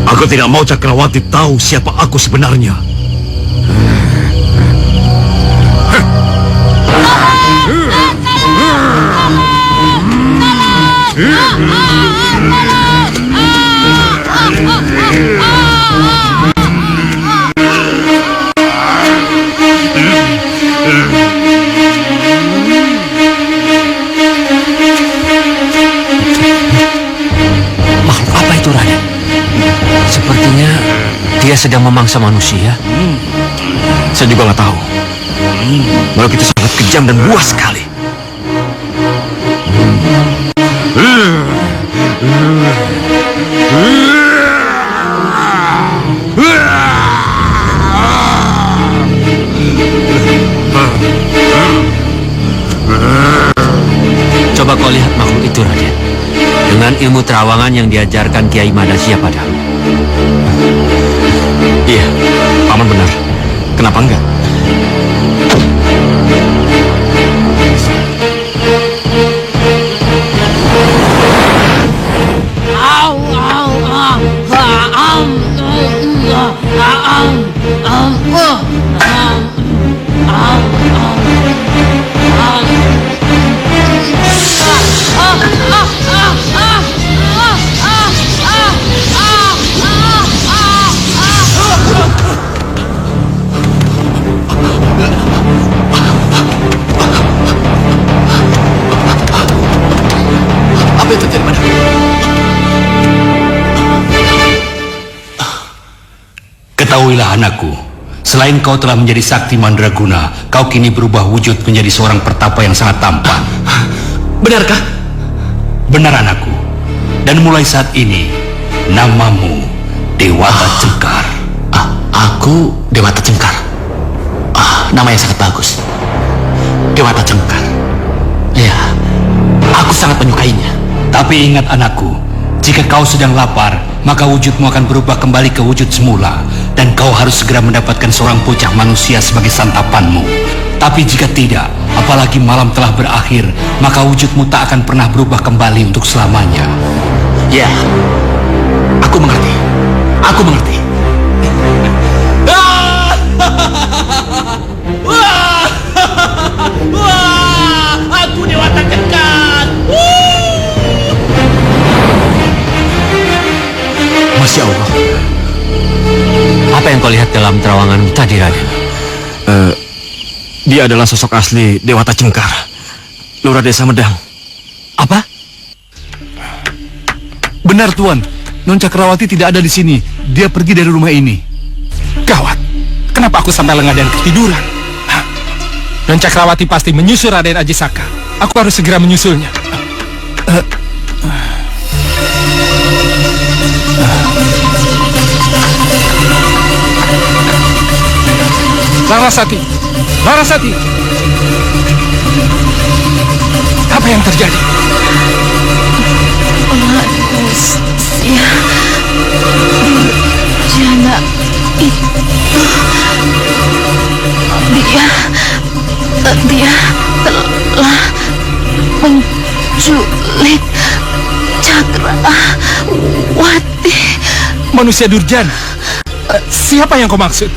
Aku tidak mau Cakrawati tahu siapa aku sebenarnya. Makhluk apa itu, Raden? Sepertinya dia sedang memangsa manusia. Saya juga nggak tahu. Makhluk itu sangat kejam dan buas sekali. Coba kau lihat makhluk itu, Raden. Dengan ilmu terawangan yang diajarkan Kiai Madasya padamu. Iya, Paman benar. Kenapa enggak? Apa yang terjadi padaku? Ketahuilah anakku, selain kau telah menjadi sakti mandraguna, kau kini berubah wujud menjadi seorang pertapa yang sangat tampan. Benarkah? Benar anakku. Dan mulai saat ini, namamu Dewata Cengkar. Aku Dewata Cengkar. Nama yang sangat bagus. Dewata Cengkar. Ya, aku sangat menyukainya. Tapi ingat anakku, jika kau sedang lapar, maka wujudmu akan berubah kembali ke wujud semula, dan kau harus segera mendapatkan seorang bocah manusia sebagai santapanmu. Tapi jika tidak, apalagi malam telah berakhir, maka wujudmu tak akan pernah berubah kembali untuk selamanya. Ya, aku mengerti. Aku mengerti. Wah, aku Dewata Cengkar. Masya Allah. Apa yang kau lihat dalam terawangan tadi, Raden? Dia adalah sosok asli Dewata Cengkar, Lurah Desa Medang. Apa? Benar, Tuan. Non Cakrawati tidak ada di sini. Dia pergi dari rumah ini. Gawat. Kenapa aku sampai lengah dan ketiduran? Hah? Non Cakrawati pasti menyusul Raden Ajisaka. Aku harus segera menyusulnya. Larasati! Larasati! Apa yang terjadi? Manusia Durjana itu dia telah menculik Cakrawati. Manusia Durjana? Siapa yang kau maksud?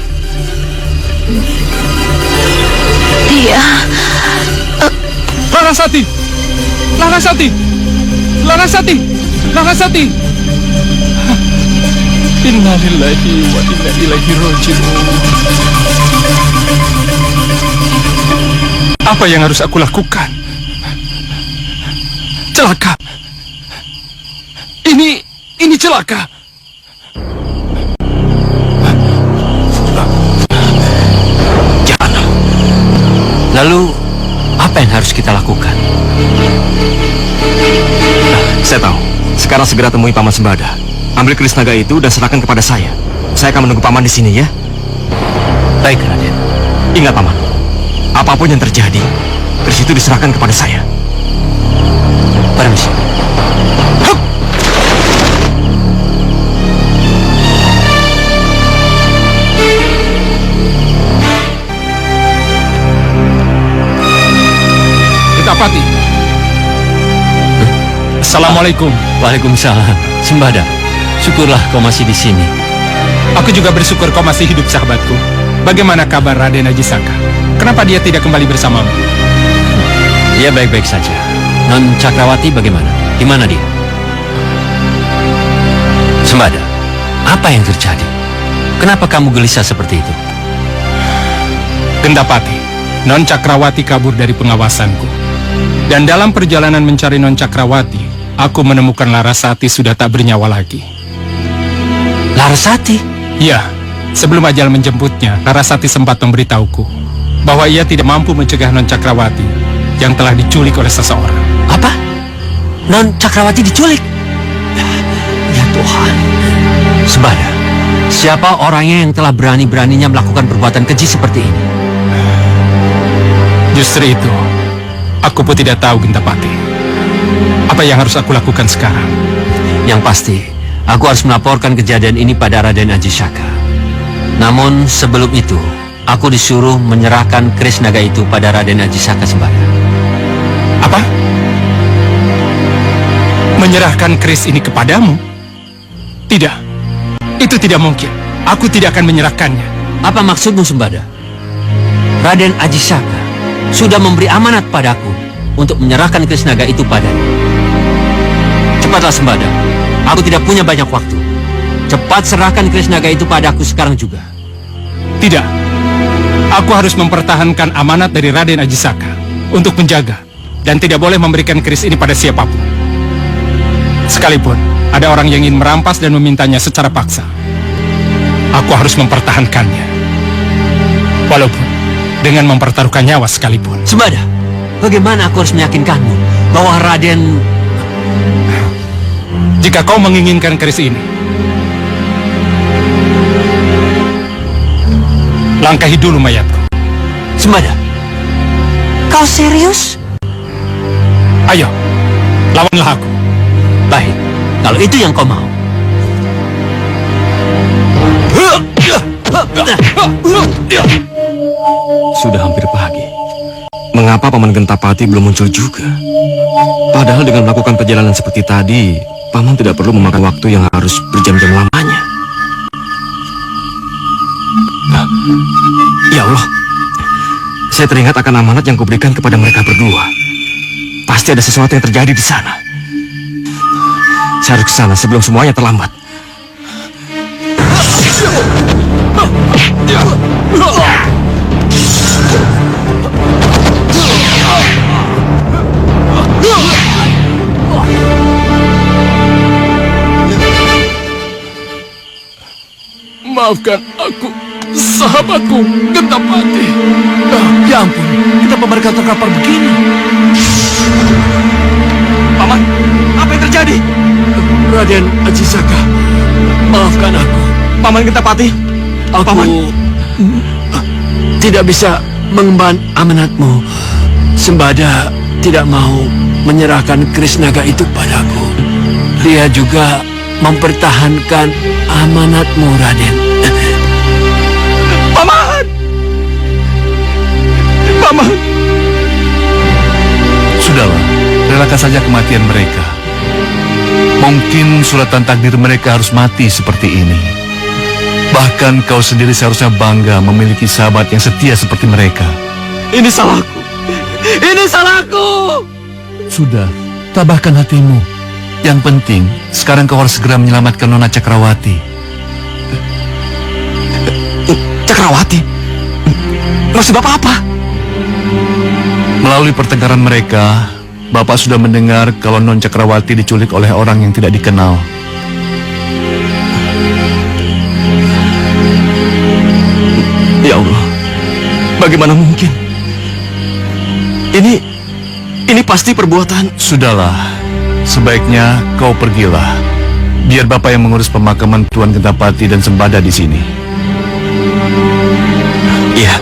Dia Larasati! Larasati! Larasati! Larasati! Innalillahi wa inna ilaihi raji'un. Apa yang harus aku lakukan? Celaka! Ini celaka! Lalu, apa yang harus kita lakukan? Saya tahu. Sekarang segera temui Paman Sembada. Ambil keris naga itu dan serahkan kepada saya. Saya akan menunggu Paman di sini ya. Baik, Raden. Ingat, Paman. Apapun yang terjadi, keris itu diserahkan kepada saya. Permisi. Pati. Assalamualaikum. Waalaikumsalam. Sembada, syukurlah kau masih di sini. Aku juga bersyukur kau masih hidup, sahabatku. Bagaimana kabar Raden Ajisaka? Kenapa dia tidak kembali bersamamu? Dia baik-baik saja. Non Cakrawati bagaimana? Di mana dia? Sembada, apa yang terjadi? Kenapa kamu gelisah seperti itu? Gendapati, Non Cakrawati kabur dari pengawasanku. Dan dalam perjalanan mencari Non Cakrawati, aku menemukan Larasati sudah tak bernyawa lagi. Larasati? Ya, sebelum ajal menjemputnya, Larasati sempat memberitahuku bahwa ia tidak mampu mencegah Non Cakrawati yang telah diculik oleh seseorang. Apa? Non Cakrawati diculik? Ya Tuhan. Sembada, siapa orangnya yang telah berani-beraninya melakukan perbuatan keji seperti ini? Justru itu, aku pun tidak tahu, Gentapati. Apa yang harus aku lakukan sekarang? Yang pasti, aku harus melaporkan kejadian ini pada Raden Ajisaka. Namun sebelum itu, aku disuruh menyerahkan keris naga itu pada Raden Ajisaka Sembada. Apa? Menyerahkan keris ini kepadamu? Tidak, itu tidak mungkin. Aku tidak akan menyerahkannya. Apa maksudmu, Sembada? Raden Ajisaka sudah memberi amanat padaku untuk menyerahkan keris naga itu padanya. Cepatlah, Sembada. Aku tidak punya banyak waktu. Cepat serahkan keris naga itu padaku sekarang juga. Tidak. Aku harus mempertahankan amanat dari Raden Ajisaka untuk menjaga dan tidak boleh memberikan keris ini pada siapapun. Sekalipun ada orang yang ingin merampas dan memintanya secara paksa, aku harus mempertahankannya. Walaupun dengan mempertaruhkan nyawa sekalipun. Sembada, bagaimana aku harus meyakinkanmu bahwa Raden... Jika kau menginginkan keris ini, langkahi dulu mayatku. Sembada, kau serius? Ayo, lawanlah aku. Baik, kalau itu yang kau mau. Sudah hampir pagi. Mengapa Paman Gentapati belum muncul juga? Padahal dengan melakukan perjalanan seperti tadi, Paman tidak perlu memakan waktu yang harus berjam-jam lamanya. Ya Allah, saya teringat akan amanat yang kuberikan kepada mereka berdua. Pasti ada sesuatu yang terjadi di sana. Saya harus ke sana sebelum semuanya terlambat. Maafkan aku, sahabatku, Gentapati. Ya ampun, kenapa mereka terkapar begini? Paman, apa yang terjadi? Raden Ajisaka, maafkan aku. Paman Gentapati, Aku tidak bisa mengemban amanatmu. Sembada tidak mau menyerahkan Krisnaga itu padaku. Dia juga mempertahankan amanatmu, Raden. Paman! Paman! Sudahlah, relakan saja kematian mereka. Mungkin suratan takdir mereka harus mati seperti ini. Bahkan kau sendiri seharusnya bangga memiliki sahabat yang setia seperti mereka. Ini salahku! Ini salahku! Sudah, tabahkan hatimu. Yang penting, sekarang kau harus segera menyelamatkan Nona Cakrawati. Cakrawati? Maksud Bapak apa? Melalui pertengkaran mereka, Bapak sudah mendengar kalau Non Cakrawati diculik oleh orang yang tidak dikenal. Ya Allah, bagaimana mungkin? Ini pasti perbuatan. Sudahlah, sebaiknya kau pergilah. Biar Bapak yang mengurus pemakaman Tuan Gentapati dan Sembada di sini. Iya,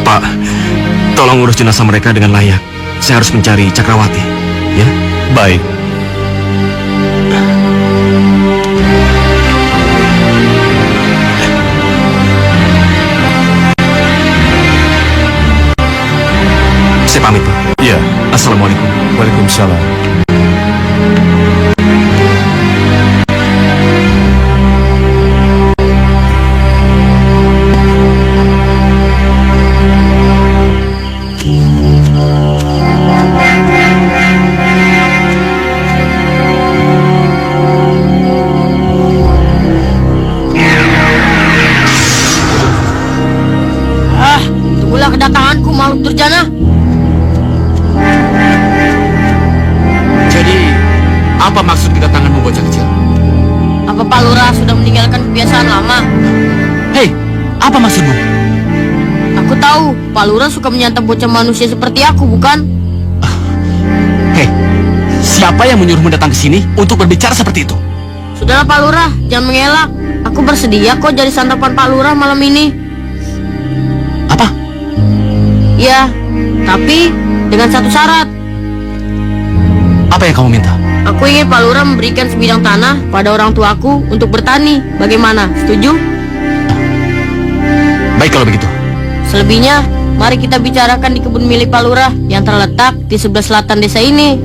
Pak, tolong urus jenazah mereka dengan layak. Saya harus mencari Cakrawati. Ya, baik. Saya pamit, Pak. Ya. Assalamualaikum. Waalaikumsalam. Tunggulah kedatanganku, makhluk durjana. Jadi, apa maksud kedatanganmu, bocah kecil? Apa Pak Lurah sudah meninggalkan kebiasaan lama? Hei, apa maksudmu? Aku tahu Pak Lurah suka menyantap bocah manusia seperti aku, bukan? Hei, siapa yang menyuruhmu datang ke sini untuk berbicara seperti itu? Sudahlah Pak Lurah, jangan mengelak. Aku bersedia kok jadi santapan Pak Lurah malam ini. Apa? Ya, tapi dengan satu syarat. Apa yang kamu minta? Aku ingin Pak Lurah memberikan sebidang tanah pada orang tuaku untuk bertani. Bagaimana? Setuju? Baik kalau begitu. Selebihnya, mari kita bicarakan di kebun milik Pak Lurah yang terletak di sebelah selatan desa ini.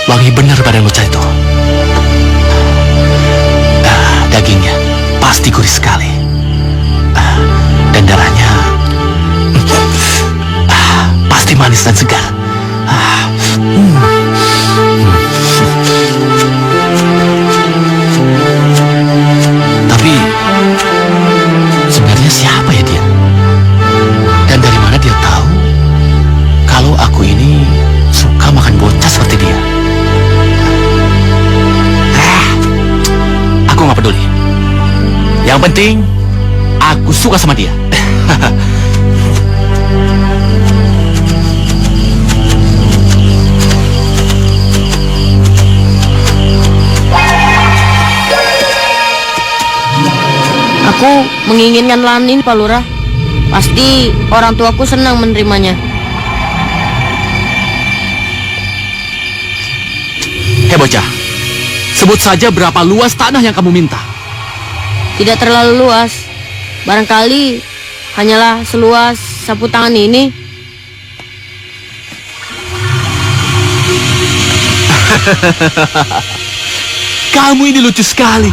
Wangi benar badan bocah itu. Dagingnya pasti gurih sekali. Dan darahnya pasti manis dan segar. Tapi sebenarnya siapa ya dia? Dan dari mana dia tahu kalau aku ini suka makan bocah seperti dia? Aku nggak peduli. Yang penting aku suka sama dia. Aku menginginkan Lanin, Pak Lurah. Pasti orang tuaku senang menerimanya. Hei bocah, sebut saja berapa luas tanah yang kamu minta. Tidak terlalu luas. Barangkali hanyalah seluas sapu tangan ini. Kamu ini lucu sekali.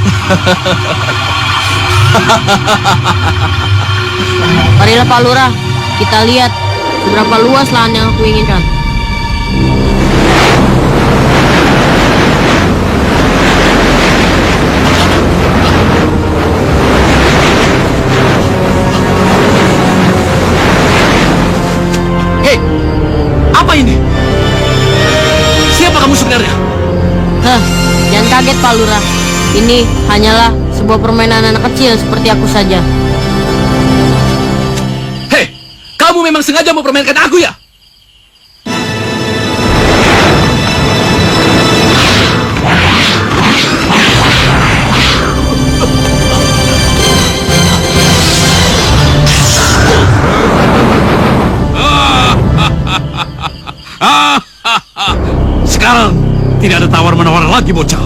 Marilah Pak Lurah, kita lihat seberapa luas lahan yang aku inginkan. Hei, apa ini? Siapa kamu sebenarnya? Hah, jangan kaget Pak Lurah. Ini hanyalah sebuah permainan anak kecil seperti aku saja. Hei, kamu memang sengaja mau permainkan aku ya? Sekarang tidak ada tawar-menawar lagi, bocah.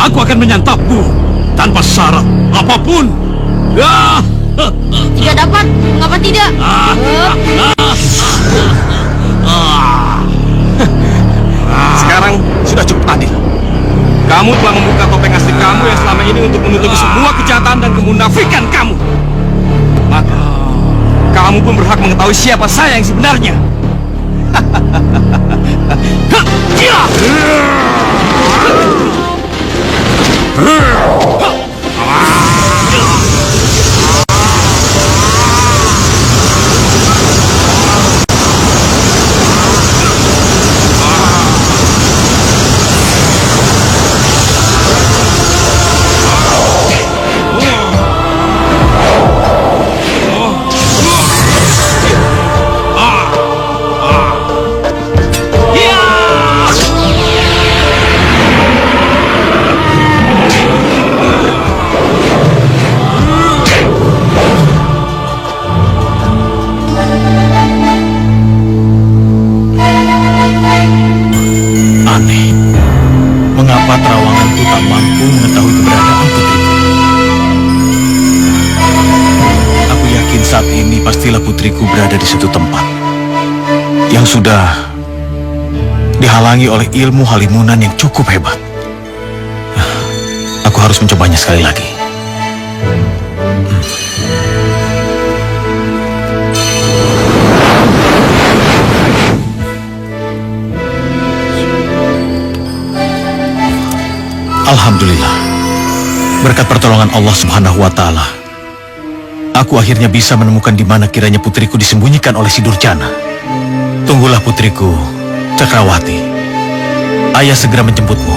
Aku akan menyantapmu tanpa syarat apapun. Jika dapat, mengapa tidak? Sekarang sudah cukup adil. Kamu telah membuka topeng asli kamu yang selama ini untuk menutupi semua kejahatan dan kemunafikan kamu. Maka, kamu pun berhak mengetahui siapa saya yang sebenarnya. Aneh, mengapa terawanganku tak mampu mengetahui keberadaan putriku? Aku yakin saat ini pastilah putriku berada di suatu tempat yang sudah dihalangi oleh ilmu halimunan yang cukup hebat. Aku harus mencobanya sekali lagi. Alhamdulillah, berkat pertolongan Allah Subhanahu wa Ta'ala, aku akhirnya bisa menemukan di mana kiranya putriku disembunyikan oleh si Durjana. Tunggulah putriku, Cakrawati. Ayah segera menjemputmu.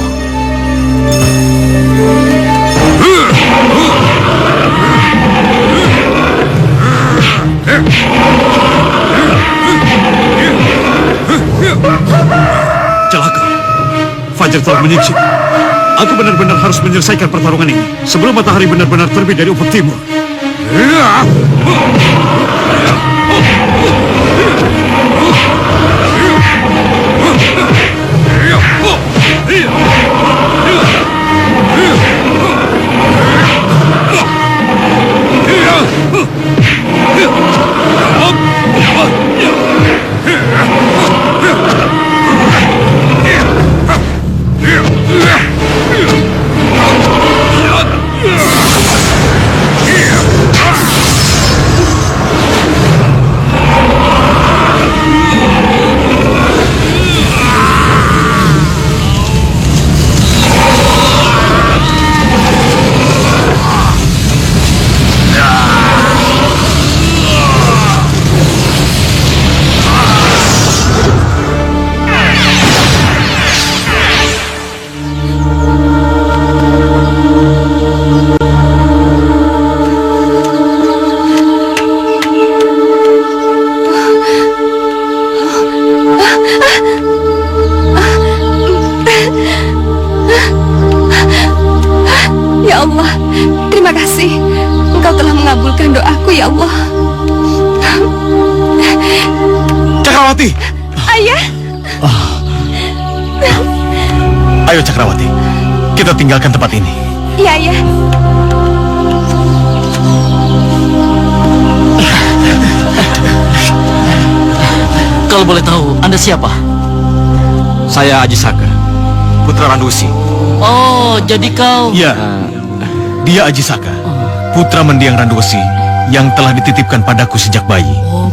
Celaka, Fajar telah menyingsi. Aku benar-benar harus menyelesaikan pertarungan ini sebelum matahari benar-benar terbit dari ufuk timur. Ya Allah, terima kasih. Engkau telah mengabulkan doaku, ya Allah. Cakrawati! Ayah! Ayo Cakrawati, kita tinggalkan tempat ini. Iya, Ayah. Kalau boleh tahu, Anda siapa? Saya Aji Saka, putra Randusi. Oh, jadi kau... Ya, dia Aji Saka, putra mendiang Randusi yang telah dititipkan padaku sejak bayi. Oh,